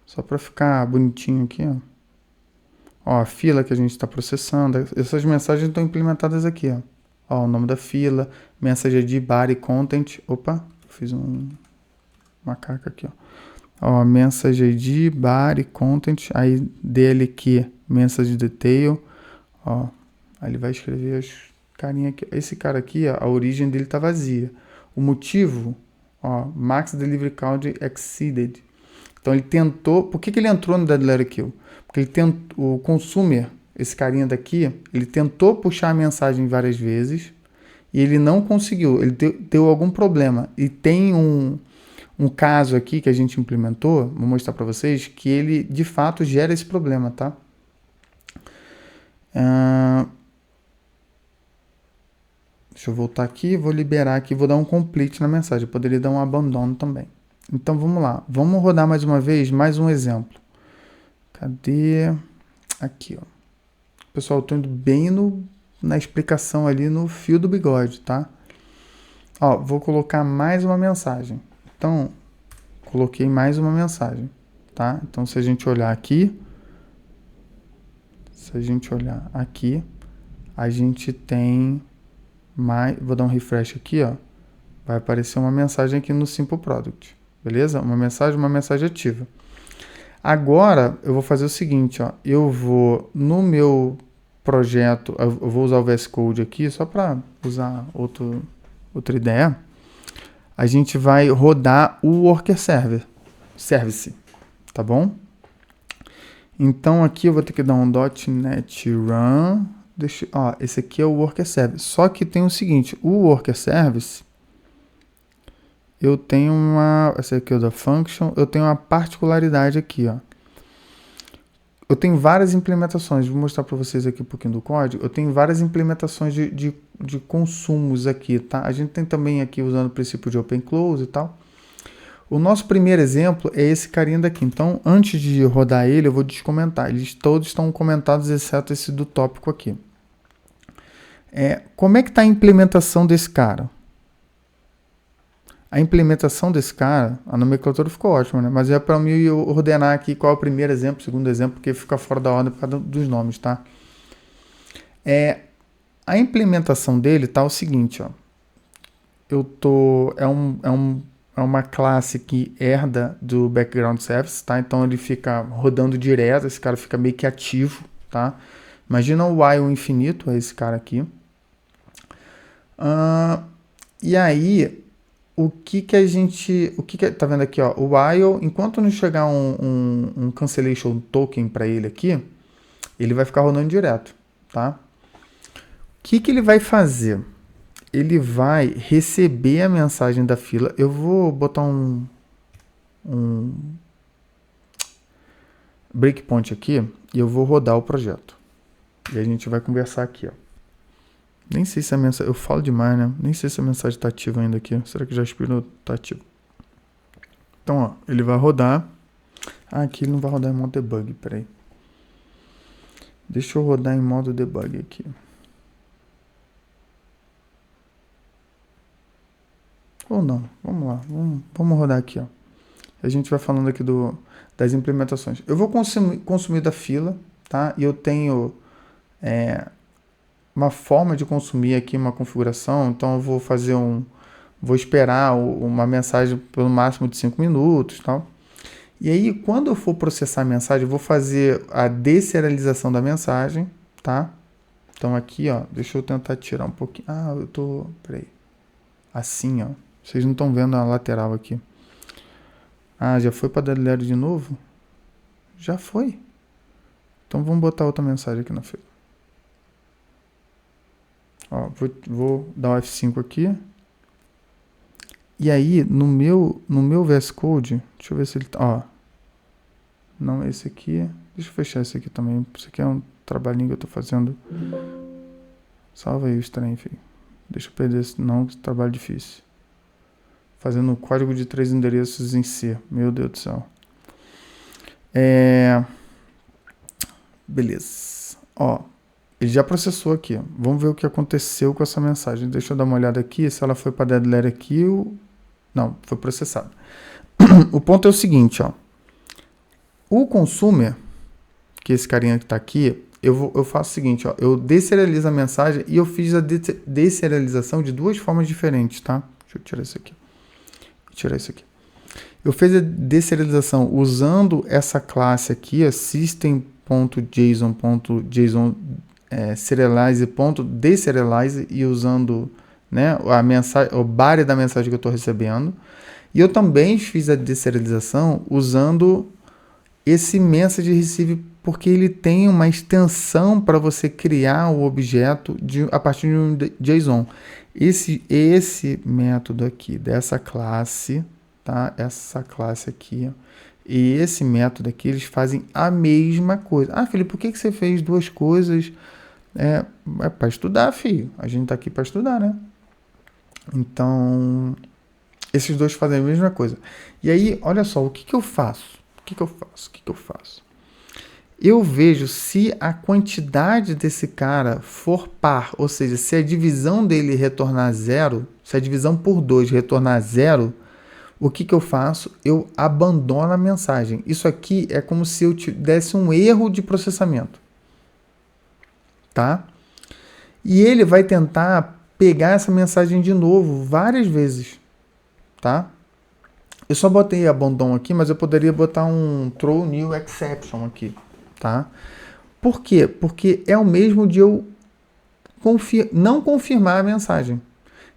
Só para ficar bonitinho aqui, ó. Ó, a fila que a gente está processando. Essas mensagens estão implementadas aqui, ó. Ó, o nome da fila, mensagem de body content. Opa, fiz um macaco aqui, ó. Ó, mensagem de body content. Aí dele aqui, message detail. Ó, aí ele vai escrever as carinha aqui. Esse cara aqui, ó, a origem dele tá vazia. O motivo, ó, max delivery count exceeded. Então ele tentou. Por que ele entrou no Dead Letter Kill? Porque ele tentou, o consumer, esse carinha daqui, ele tentou puxar a mensagem várias vezes e ele não conseguiu. Ele deu algum problema. E tem um caso aqui que a gente implementou, vou mostrar para vocês, que ele de fato gera esse problema, tá? Deixa eu voltar aqui, vou liberar aqui, vou dar um complete na mensagem. Eu poderia dar um abandono também. Então vamos lá, vamos rodar mais uma vez, mais um exemplo. Cadê? Aqui, ó. Pessoal, eu tô indo bem na explicação ali no fio do bigode, tá? Ó, vou colocar mais uma mensagem. Então, coloquei mais uma mensagem, tá? Então, se a gente olhar aqui, a gente tem mais, vou dar um refresh aqui, ó. Vai aparecer uma mensagem aqui no Simple Product, beleza? Uma mensagem ativa. Agora, eu vou fazer o seguinte, ó. Eu vou, no meu projeto, eu vou usar o VS Code aqui, só para usar outra ideia. A gente vai rodar o Worker Service, tá bom? Então, aqui eu vou ter que dar um .NET Run. Ó, esse aqui é o Worker Service. Só que tem o seguinte, o Worker Service, eu tenho esse aqui é o da Function, eu tenho uma particularidade aqui, ó. Eu tenho várias implementações, vou mostrar para vocês aqui um pouquinho do código. Eu tenho várias implementações de consumos aqui, tá? A gente tem também aqui usando o princípio de Open Close e tal. O nosso primeiro exemplo é esse carinha daqui. Então, antes de rodar ele, eu vou descomentar. Eles todos estão comentados, exceto esse do tópico aqui. Como é que está a implementação desse cara? A implementação desse cara, a nomenclatura ficou ótima, né? Mas é para mim ordenar aqui qual é o primeiro exemplo, o segundo exemplo, porque fica fora da ordem por causa dos nomes, tá? A implementação dele tá o seguinte, ó. É uma classe que herda do background service, tá? Então ele fica rodando direto, esse cara fica meio que ativo, tá? Imagina o while infinito, é esse cara aqui. E aí, tá vendo aqui, ó, o while, enquanto não chegar um cancellation token para ele aqui, ele vai ficar rodando direto, tá? O que ele vai fazer? Ele vai receber a mensagem da fila. Eu vou botar um breakpoint aqui e eu vou rodar o projeto. E a gente vai conversar aqui, ó. Nem sei se a mensagem... Eu falo demais, né? Nem sei se a mensagem está ativa ainda aqui. Será que já expirou? Está ativo. Então, ó, ele vai rodar. Aqui ele não vai rodar em modo debug, peraí. Deixa eu rodar em modo debug aqui. Ou não, vamos lá. Vamos rodar aqui, ó. A gente vai falando aqui das implementações. Eu vou consumir da fila, tá? E eu tenho... uma forma de consumir aqui uma configuração, então eu vou fazer vou esperar uma mensagem pelo máximo de 5 minutos, tal. E aí, quando eu for processar a mensagem, eu vou fazer a deserialização da mensagem, tá? Então aqui, ó, deixa eu tentar tirar um pouquinho. Peraí. Assim, ó. Vocês não estão vendo a lateral aqui. Já foi para Dead Letter de novo? Já foi. Então vamos botar outra mensagem aqui na fila. Ó, vou dar o F5 aqui. E aí, no meu VS Code, deixa eu ver se ele tá, ó. Não, esse aqui. Deixa eu fechar esse aqui também. Isso aqui é um trabalhinho que eu tô fazendo. Salva aí os trem, filho. Deixa eu perder esse, não, que trabalho difícil. Fazendo um código de 3 endereços em C. Meu Deus do céu. Beleza. Ó, ele já processou aqui. Vamos ver o que aconteceu com essa mensagem. Deixa eu dar uma olhada aqui. Se ela foi para dead letter aqui, não, foi processado. O ponto é o seguinte, ó. O consumer, que esse carinha que está aqui, eu faço o seguinte, ó. Eu deserializo a mensagem e eu fiz a deserialização de duas formas diferentes, tá? Deixa eu tirar isso aqui. Eu fiz a deserialização usando essa classe aqui, a system.json.json serialize.deserialize e usando, né, a mensagem, o body da mensagem que eu estou recebendo. E eu também fiz a deserialização usando esse message receive, porque ele tem uma extensão para você criar o objeto a partir de um JSON. Esse método aqui dessa classe, tá? Essa classe aqui, ó, e esse método aqui, eles fazem a mesma coisa. Ah, Felipe, por que você fez duas coisas? É para estudar, filho. A gente tá aqui para estudar, né? Então, esses dois fazem a mesma coisa. E aí, olha só, o que eu faço? Eu vejo se a quantidade desse cara for par, ou seja, se a divisão dele retornar zero, se a divisão por 2 retornar zero, o que eu faço? Eu abandono a mensagem. Isso aqui é como se eu desse um erro de processamento. Tá? E ele vai tentar pegar essa mensagem de novo várias vezes. Tá? Eu só botei abandon aqui, mas eu poderia botar um throw new exception aqui, tá? Por quê? Porque é o mesmo de eu não confirmar a mensagem.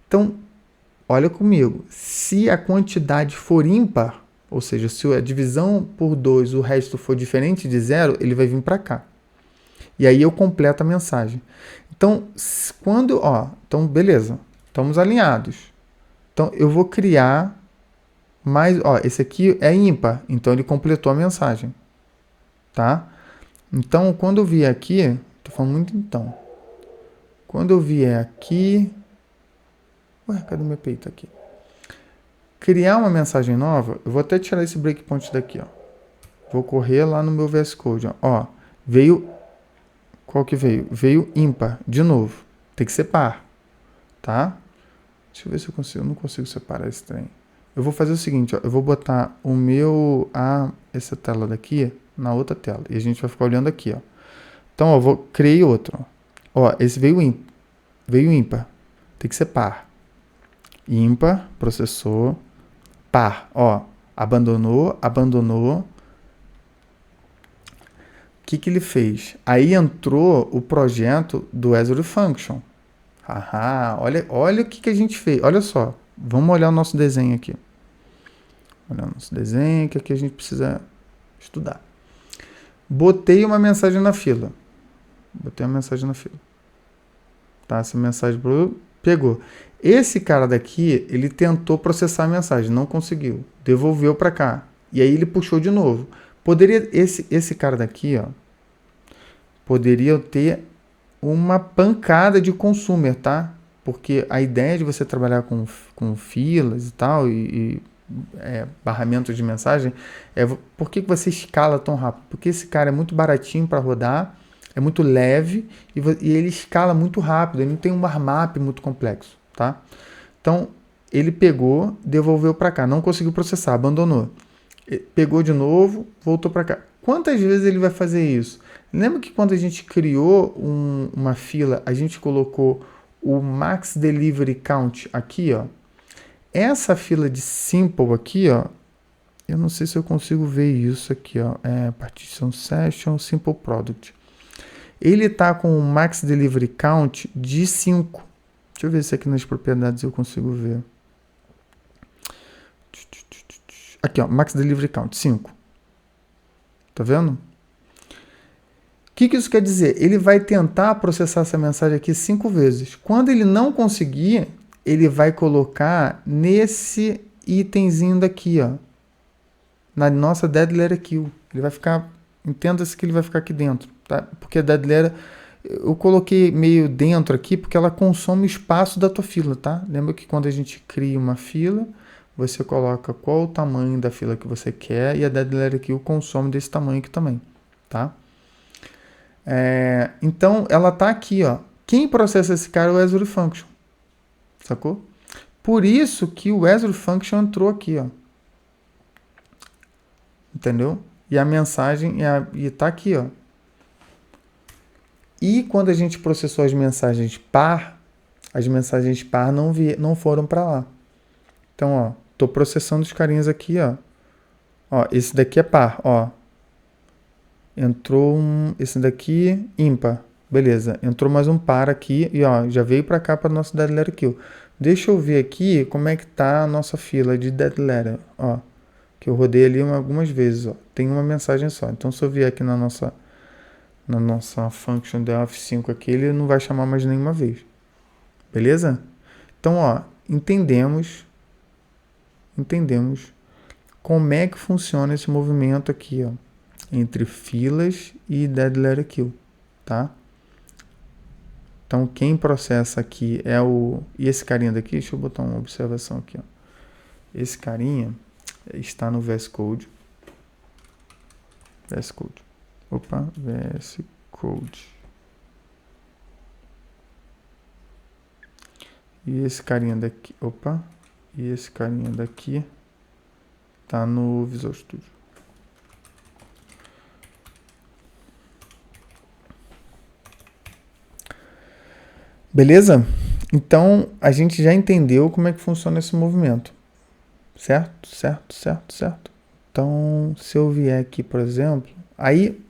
Então, olha comigo. Se a quantidade for ímpar, ou seja, se a divisão por 2, o resto for diferente de 0, ele vai vir para cá. E aí eu completo a mensagem. Então, então beleza. Estamos alinhados. Então, eu vou criar mas, esse aqui é ímpar, então ele completou a mensagem, tá? Então, quando eu vier aqui, tô falando muito então. Quando eu vier aqui, cadê meu peito aqui? Criar uma mensagem nova, eu vou até tirar esse breakpoint daqui, ó. Vou correr lá no meu VS Code, ó. Veio, qual que veio? Veio ímpar, de novo. Tem que ser par, tá? Deixa eu ver se eu consigo, eu não consigo separar esse trem. Eu vou fazer o seguinte, ó, eu vou botar essa tela daqui na outra tela. E a gente vai ficar olhando aqui, ó. Então, ó, criei outro. Ó, esse veio ímpar. Tem que ser par. Ímpar, processou, par. Ó, abandonou. O que ele fez? Aí entrou o projeto do Azure Function. Olha o que a gente fez. Olha só. Vamos olhar o nosso desenho aqui. Que aqui a gente precisa estudar. Botei uma mensagem na fila. Tá, essa mensagem pegou. Esse cara daqui, ele tentou processar a mensagem, não conseguiu. Devolveu para cá. E aí ele puxou de novo. Esse cara daqui, ó, poderia ter uma pancada de consumer, tá? Porque a ideia de você trabalhar com filas e tal, barramento de mensagem, por que você escala tão rápido? Porque esse cara é muito baratinho para rodar, é muito leve e ele escala muito rápido, ele não tem um warm-up muito complexo, tá? Então, ele pegou, devolveu para cá, não conseguiu processar, abandonou. Pegou de novo, voltou para cá. Quantas vezes ele vai fazer isso? Lembra que quando a gente criou uma fila, a gente colocou o Max Delivery Count aqui, ó. Essa fila de Simple aqui, ó, eu não sei se eu consigo ver isso aqui, ó, Partition Session, Simple Product. Ele tá com o Max Delivery Count de 5. Deixa eu ver se aqui nas propriedades eu consigo ver. Aqui, ó, Max Delivery Count, 5. Tá vendo? O que isso quer dizer? Ele vai tentar processar essa mensagem aqui 5 vezes. Quando ele não conseguir, ele vai colocar nesse itemzinho daqui, ó, na nossa dead letter queue. Ele vai ficar, entenda-se que ele vai ficar aqui dentro, tá? Porque a dead letter eu coloquei meio dentro aqui porque ela consome espaço da tua fila, tá? Lembra que quando a gente cria uma fila, você coloca qual o tamanho da fila que você quer e a dead letter queue consome desse tamanho aqui também, tá? Então, ela tá aqui, ó. Quem processa esse cara é o Azure Function, sacou? Por isso que o Azure Function entrou aqui, ó. Entendeu? E a mensagem tá aqui, ó. E quando a gente processou as mensagens par não foram para lá. Então, ó, tô processando os carinhas aqui, ó. Ó, esse daqui é par, ó. Entrou esse daqui ímpar. Beleza, entrou mais um par aqui e ó, já veio para cá para nosso dead letter queue. Deixa eu ver aqui como é que tá a nossa fila de dead letter, ó, que eu rodei ali algumas vezes, ó. Tem uma mensagem só. Então se eu vier aqui na nossa function def5 aqui, ele não vai chamar mais nenhuma vez. Beleza? Então, ó, entendemos como é que funciona esse movimento aqui, ó, entre filas e dead letter queue, tá? Então, quem processa aqui é e esse carinha daqui, deixa eu botar uma observação aqui, ó. Esse carinha está no VS Code. VS Code. Opa, VS Code. E esse carinha daqui, e esse carinha daqui tá no Visual Studio. Beleza? Então, a gente já entendeu como é que funciona esse movimento. Certo? Então, se eu vier aqui, por exemplo, aí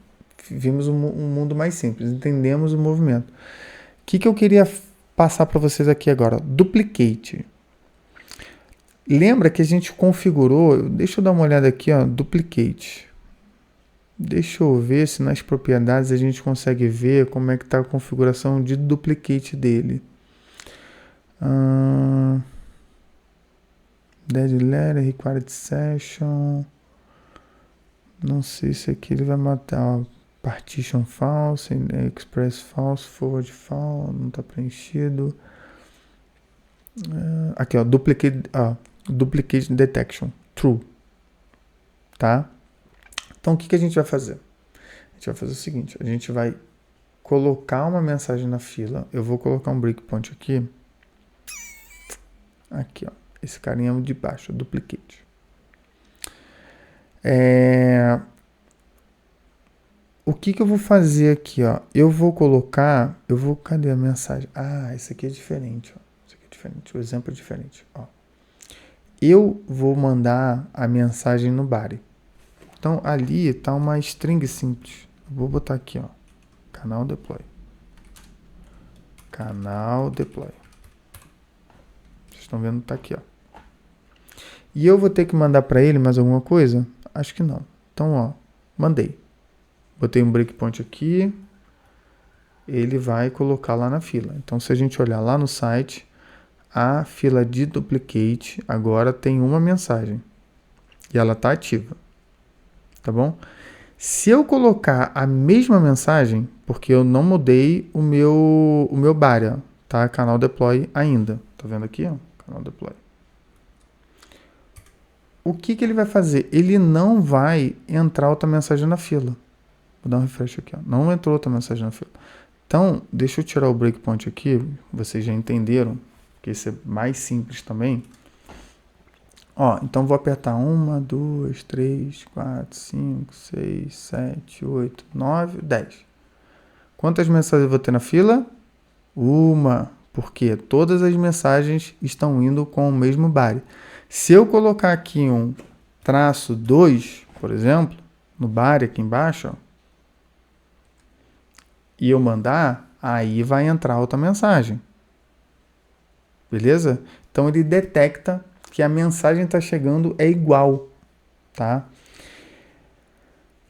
vimos um mundo mais simples, entendemos o movimento. O que eu queria passar para vocês aqui agora? Duplicate. Lembra que a gente configurou, deixa eu dar uma olhada aqui, ó, duplicate. Deixa eu ver se nas propriedades a gente consegue ver como é que está a configuração de duplicate dele. Dead letter, required session. Não sei se aqui ele vai matar partition false, express false, forward false, não está preenchido. Aqui, ó, duplicate detection, true. Tá? Então, o que a gente vai fazer? A gente vai fazer o seguinte, a gente vai colocar uma mensagem na fila, eu vou colocar um breakpoint aqui, ó, esse carinha de baixo, duplicate. O que eu vou fazer aqui, ó? Cadê a mensagem? Esse aqui é diferente, ó. Esse aqui é diferente, o exemplo é diferente, ó. Eu vou mandar a mensagem no body. Então, ali está uma string simples. Eu vou botar aqui, ó, canal deploy. Vocês estão vendo? Tá aqui, ó. E eu vou ter que mandar para ele mais alguma coisa? Acho que não. Então, ó, mandei. Botei um breakpoint aqui. Ele vai colocar lá na fila. Então, se a gente olhar lá no site, a fila de duplicate agora tem uma mensagem. E ela está ativa. Tá bom? Se eu colocar a mesma mensagem, porque eu não mudei o meu body, tá? Canal deploy ainda. Tá vendo aqui, ó? Canal deploy. O que ele vai fazer? Ele não vai entrar outra mensagem na fila. Vou dar um refresh aqui, ó. Não entrou outra mensagem na fila. Então, deixa eu tirar o breakpoint aqui. Vocês já entenderam que esse é mais simples também. Ó, então vou apertar 1, 2, 3, 4, 5, 6, 7, 8, 9, 10. Quantas mensagens eu vou ter na fila? Uma, porque todas as mensagens estão indo com o mesmo body. Se eu colocar aqui um -2, por exemplo, no body aqui embaixo, ó, e eu mandar, aí vai entrar outra mensagem. Beleza? Então ele detecta que a mensagem está chegando é igual, tá?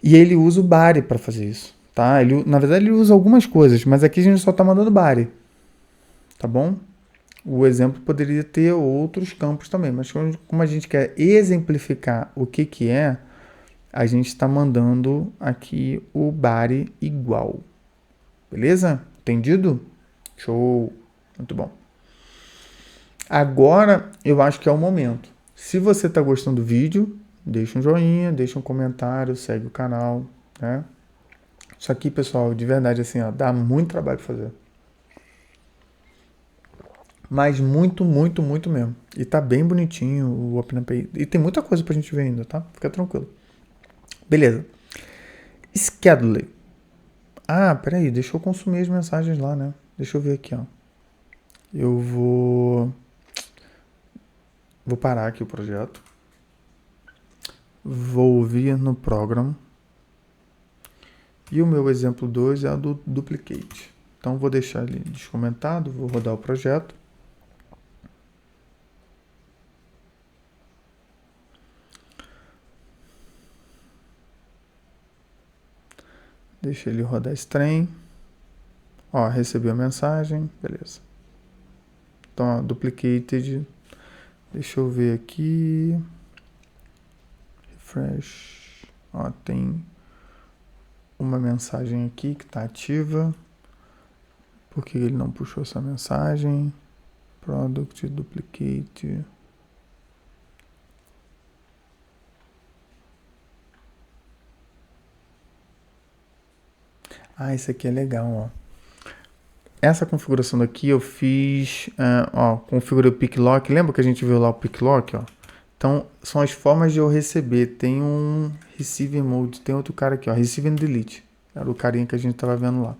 E ele usa o body para fazer isso, tá? Na verdade, ele usa algumas coisas, mas aqui a gente só está mandando body, tá bom? O exemplo poderia ter outros campos também, mas como a gente quer exemplificar o que é, a gente está mandando aqui o body igual. Beleza? Entendido? Show! Muito bom. Agora eu acho que é o momento. Se você está gostando do vídeo, deixa um joinha, deixa um comentário, segue o canal, né? Isso aqui, pessoal, de verdade, assim, ó, dá muito trabalho para fazer. Mas muito, muito, muito mesmo. E tá bem bonitinho o OpenAPI. E tem muita coisa pra gente ver ainda, tá? Fica tranquilo. Beleza. Schedule. Ah, peraí, deixa eu consumir as mensagens lá, né? Deixa eu ver aqui, ó. Eu vou parar aqui o projeto. Vou vir no Program. E o meu exemplo 2 é o do Duplicate. Então vou deixar ele descomentado, vou rodar o projeto. Deixa ele rodar esse trem. Ó, recebeu a mensagem, beleza. Então, ó, duplicated. Deixa eu ver aqui. Refresh. Ó, tem uma mensagem aqui que está ativa. Por que ele não puxou essa mensagem? Product duplicate. Ah, esse aqui é legal, ó. Essa configuração daqui eu fiz, ó, configurei o pick lock. Lembra que a gente viu lá o pick lock, ó? Então, são as formas de eu receber. Tem um receive mode, tem outro cara aqui, ó, receive and delete. Era o carinha que a gente tava vendo lá.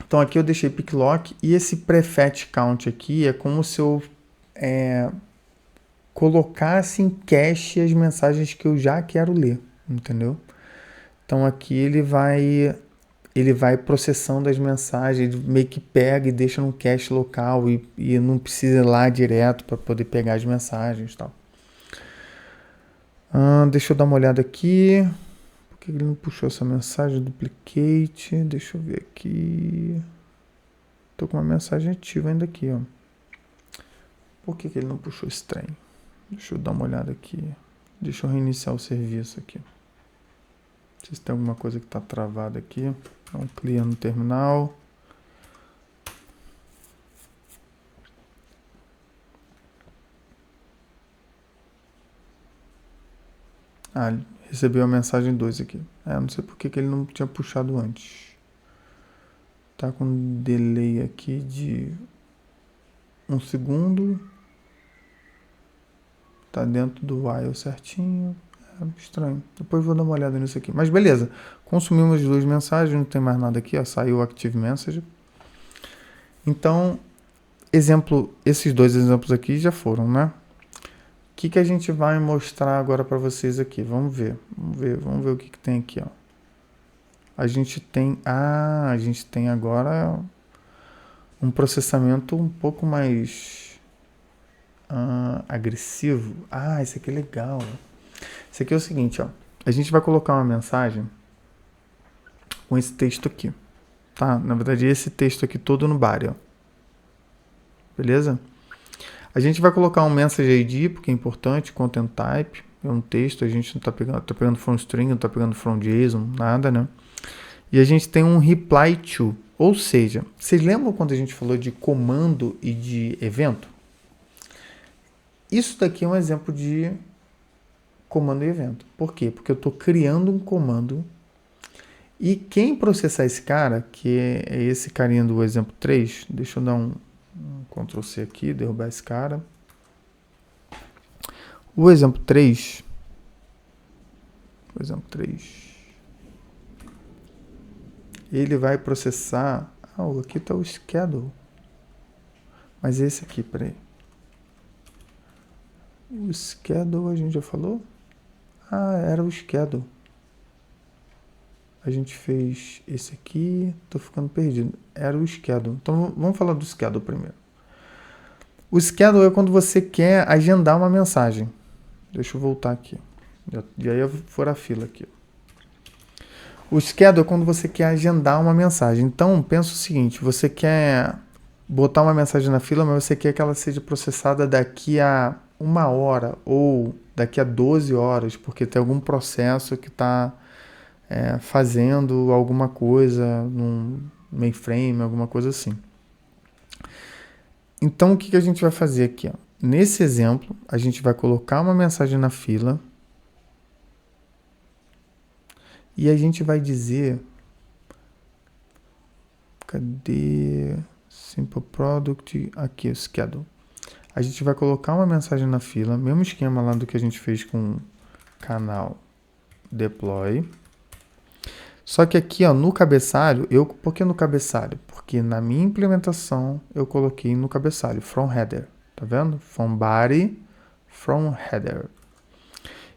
Então, aqui eu deixei pick lock e esse prefetch count aqui é como se eu colocasse em cache as mensagens que eu já quero ler, entendeu? Então, aqui ele vai processando as mensagens, ele meio que pega e deixa no cache local e não precisa ir lá direto para poder pegar as mensagens e tal. Deixa eu dar uma olhada aqui. Por que ele não puxou essa mensagem? Duplicate. Deixa eu ver aqui. Tô com uma mensagem ativa ainda aqui, ó. Por que ele não puxou esse trem? Deixa eu dar uma olhada aqui. Deixa eu reiniciar o serviço aqui. Não sei se tem alguma coisa que está travada aqui. Então, clear no terminal. Ah, recebeu a mensagem 2 aqui. Não sei por que ele não tinha puxado antes. Tá com um delay aqui de 1 segundo. Tá dentro do while certinho. Estranho. Depois vou dar uma olhada nisso aqui. Mas beleza. Consumimos as 2 mensagens. Não tem mais nada aqui. Ó, saiu o Active Message. Então, esses 2 exemplos aqui já foram, né? O que a gente vai mostrar agora para vocês aqui? Vamos ver o que tem aqui, ó. A gente tem agora um processamento um pouco mais agressivo. Esse aqui é legal. Esse aqui é o seguinte, ó. A gente vai colocar uma mensagem com esse texto aqui, tá? Na verdade, esse texto aqui todo no body, ó. Beleza? A gente vai colocar um message ID, porque é importante, content type, é um texto, a gente não tá pegando from string, não tá pegando from JSON, nada, né? E a gente tem um reply to, ou seja, vocês lembram quando a gente falou de comando e de evento? Isso daqui é um exemplo de comando e evento. Por quê? Porque eu estou criando um comando e quem processar esse cara, que é esse carinha do exemplo 3, deixa eu dar um Ctrl C aqui, derrubar esse cara. O exemplo 3, ele vai processar, aqui está o schedule, mas esse aqui, peraí. O schedule a gente já falou? Era o schedule. A gente fez esse aqui, tô ficando perdido. Era o schedule. Então vamos falar do schedule primeiro. O schedule é quando você quer agendar uma mensagem. Deixa eu voltar aqui. E aí eu vou furar a fila aqui. O schedule é quando você quer agendar uma mensagem. Então, pensa o seguinte, você quer botar uma mensagem na fila, mas você quer que ela seja processada daqui a 1 hora ou daqui a 12 horas, porque tem algum processo que está fazendo alguma coisa num mainframe, alguma coisa assim. Então, o que a gente vai fazer aqui? Ó? Nesse exemplo, a gente vai colocar uma mensagem na fila e a gente vai dizer... Cadê? Simple Product, aqui o Schedule. A gente vai colocar uma mensagem na fila, mesmo esquema lá do que a gente fez com canal Deploy. Só que aqui, ó, no cabeçalho, por que no cabeçalho? Porque na minha implementação eu coloquei no cabeçalho, from header, tá vendo? From body, from header.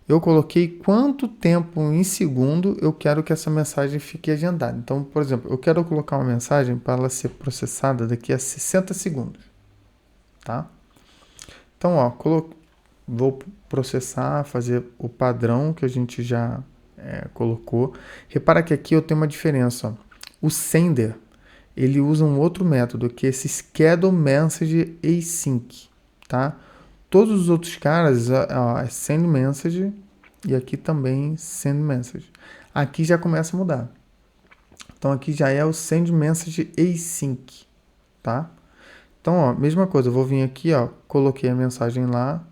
Eu coloquei quanto tempo em segundo eu quero que essa mensagem fique agendada. Então, por exemplo, eu quero colocar uma mensagem para ela ser processada daqui a 60 segundos, tá? Então, ó, vou processar, fazer o padrão que a gente já colocou. Repara que aqui eu tenho uma diferença. Ó. O sender, ele usa um outro método, que é esse schedule message async, tá? Todos os outros caras, ó, send message e aqui também send message. Aqui já começa a mudar. Então aqui já é o send message async, tá? Então, ó, mesma coisa, eu vou vir aqui, ó, coloquei a mensagem lá.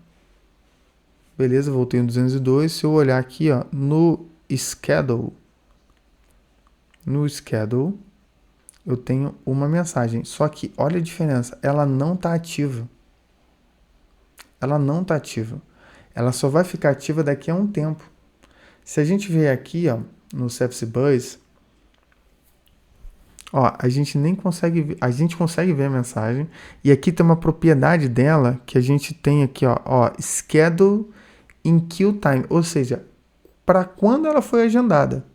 Beleza, voltei em 202. Se eu olhar aqui, ó, no schedule, eu tenho uma mensagem. Só que olha a diferença, ela não está ativa. Ela só vai ficar ativa daqui a um tempo. Se a gente vier aqui, ó, no Service Bus, ó, a gente consegue ver a mensagem, e aqui tem uma propriedade dela que a gente tem aqui, ó schedule in queue time, ou seja, para quando ela foi agendada.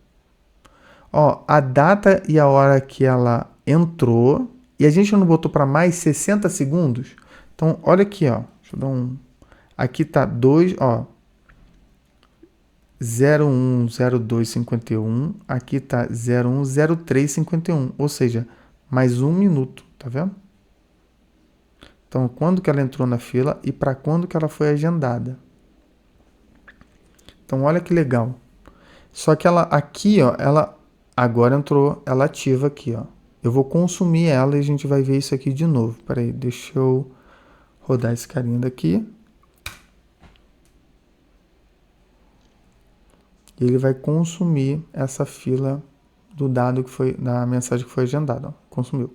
Ó, a data e a hora que ela entrou, e a gente não botou para mais 60 segundos. Então, olha aqui, ó, deixa eu dar um... Aqui tá 2, ó, 010251, aqui tá 010351, ou seja, mais 1 minuto, tá vendo? Então, quando que ela entrou na fila e para quando que ela foi agendada. Então, olha que legal. Só que ela aqui, ó, ela agora entrou, ela ativa aqui, ó. Eu vou consumir ela e a gente vai ver isso aqui de novo. Espera aí, deixa eu rodar esse carinha daqui. E ele vai consumir essa fila do dado que foi, da mensagem que foi agendada, ó. Consumiu.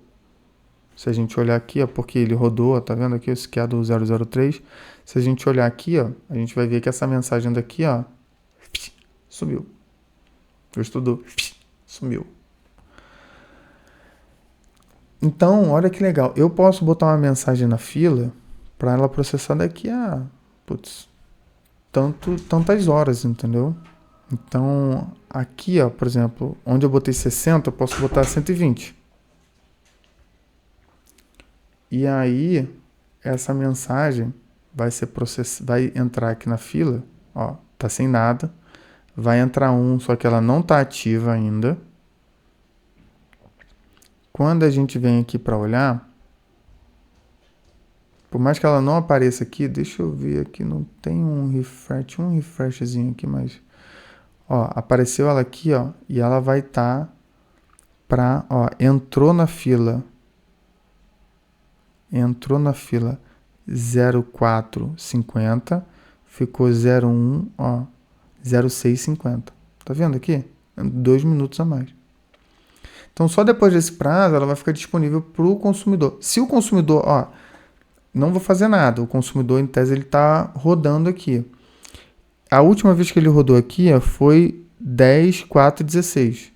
Se a gente olhar aqui, ó, porque ele rodou, ó, tá vendo aqui, esse que é do 003. Se a gente olhar aqui, ó, a gente vai ver que essa mensagem daqui, ó, sumiu. Gostou do sumiu. Então, olha que legal. Eu posso botar uma mensagem na fila para ela processar daqui a tantas horas, entendeu? Então, aqui, ó, por exemplo, onde eu botei 60, eu posso botar 120. E aí, essa mensagem vai entrar aqui na fila, ó, tá sem nada. Vai entrar só que ela não tá ativa ainda. Quando a gente vem aqui para olhar, por mais que ela não apareça aqui, deixa eu ver aqui, não tem um refreshzinho aqui, mas... Ó, apareceu ela aqui, ó, e ela vai estar ó, entrou na fila 0450, ficou 01, ó, 0650. Tá vendo aqui? 2 minutos a mais. Então, só depois desse prazo, ela vai ficar disponível para o consumidor. Se o consumidor, ó, não vou fazer nada, o consumidor, em tese, ele está rodando aqui. A última vez que ele rodou aqui, ó, foi 10/4/16.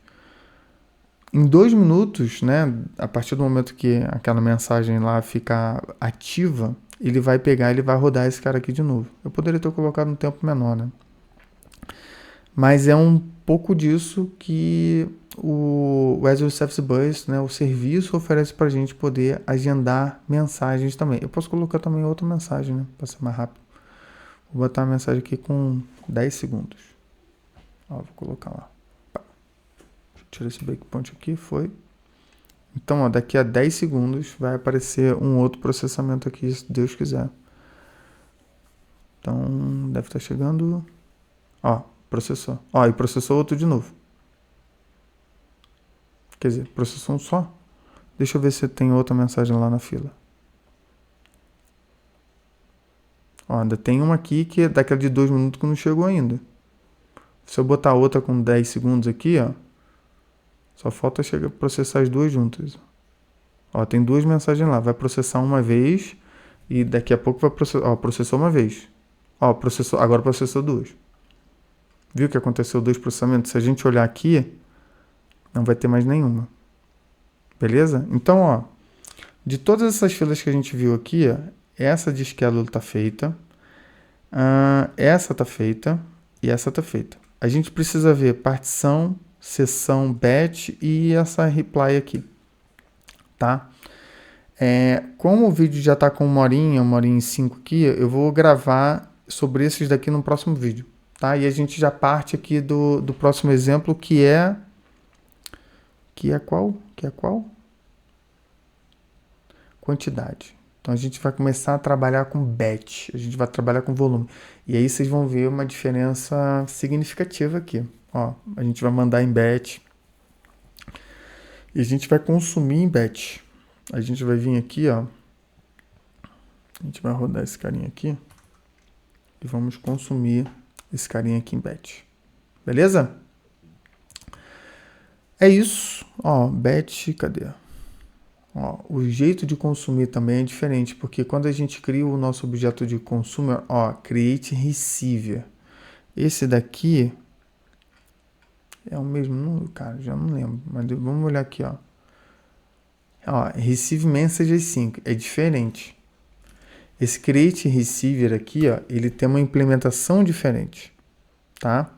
Em 2 minutos, né, a partir do momento que aquela mensagem lá ficar ativa, ele vai pegar, ele vai rodar esse cara aqui de novo. Eu poderia ter colocado um tempo menor, né? Mas é um pouco disso que o Azure Service Bus, né, o serviço, oferece para a gente poder agendar mensagens também. Eu posso colocar também outra mensagem, né, para ser mais rápido. Vou botar a mensagem aqui com 10 segundos. Ó, vou colocar lá. Deixa eu tirar esse breakpoint aqui, foi. Então, ó, daqui a 10 segundos vai aparecer um outro processamento aqui, se Deus quiser. Então, deve estar chegando. Ó, processou. Ó, e processou outro de novo. Quer dizer, processou um só. Deixa eu ver se tem outra mensagem lá na fila. Ó, ainda tem uma aqui que é daquela de 2 minutos que não chegou ainda. Se eu botar outra com 10 segundos aqui, ó, só falta processar as duas juntas. Ó, tem 2 mensagens lá. Vai processar uma vez e daqui a pouco vai processar. Ó, processou uma vez. Ó, agora processou 2. Viu que aconteceu 2 processamentos? Se a gente olhar aqui, não vai ter mais nenhuma. Beleza? Então, ó, de todas essas filas que a gente viu aqui, ó, essa de schedule tá feita, essa tá feita e essa tá feita. A gente precisa ver partição, sessão, batch e essa reply aqui, tá? Como o vídeo já tá com 1h e 5 aqui, eu vou gravar sobre esses daqui no próximo vídeo, tá? E a gente já parte aqui do próximo exemplo, que é qual? Quantidade. Então a gente vai começar a trabalhar com batch, a gente vai trabalhar com volume. E aí vocês vão ver uma diferença significativa aqui. Ó, a gente vai mandar em batch e a gente vai consumir em batch. A gente vai vir aqui, ó. A gente vai rodar esse carinha aqui e vamos consumir esse carinha aqui em batch. Beleza? É isso. Ó, batch, cadê? Ó, o jeito de consumir também é diferente, porque quando a gente cria o nosso objeto de consumer, ó, create receiver. Esse daqui é o mesmo número, cara, já não lembro, mas vamos olhar aqui, ó. Ó, receive message 5, é diferente. Esse create receiver aqui, ó, ele tem uma implementação diferente, tá?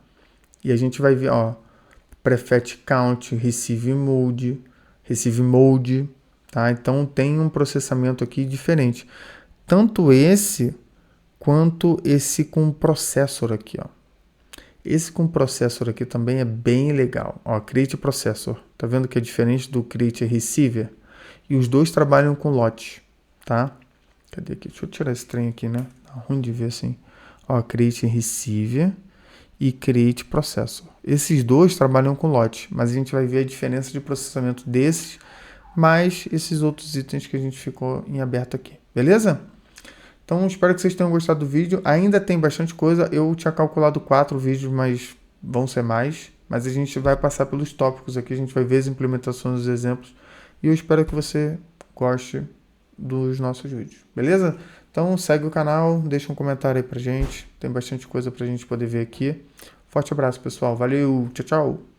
E a gente vai ver, ó, prefetch count, receive mode, tá? Então tem um processamento aqui diferente. Tanto esse quanto esse com processor aqui, ó. Esse com processor aqui também é bem legal. Ó, create processor. Tá vendo que é diferente do create receiver? E os dois trabalham com lot, tá? Cadê aqui? Deixa eu tirar esse trem aqui, né? Tá ruim de ver assim. Ó, create receiver e create processor. Esses dois trabalham com lot, mas a gente vai ver a diferença de processamento desses mais esses outros itens que a gente ficou em aberto aqui, beleza? Então, espero que vocês tenham gostado do vídeo. Ainda tem bastante coisa. Eu tinha calculado 4 vídeos, mas vão ser mais. Mas a gente vai passar pelos tópicos aqui, a gente vai ver as implementações dos exemplos. E eu espero que você goste dos nossos vídeos, beleza? Então, segue o canal, deixa um comentário aí pra gente. Tem bastante coisa pra gente poder ver aqui. Forte abraço, pessoal. Valeu, tchau, tchau!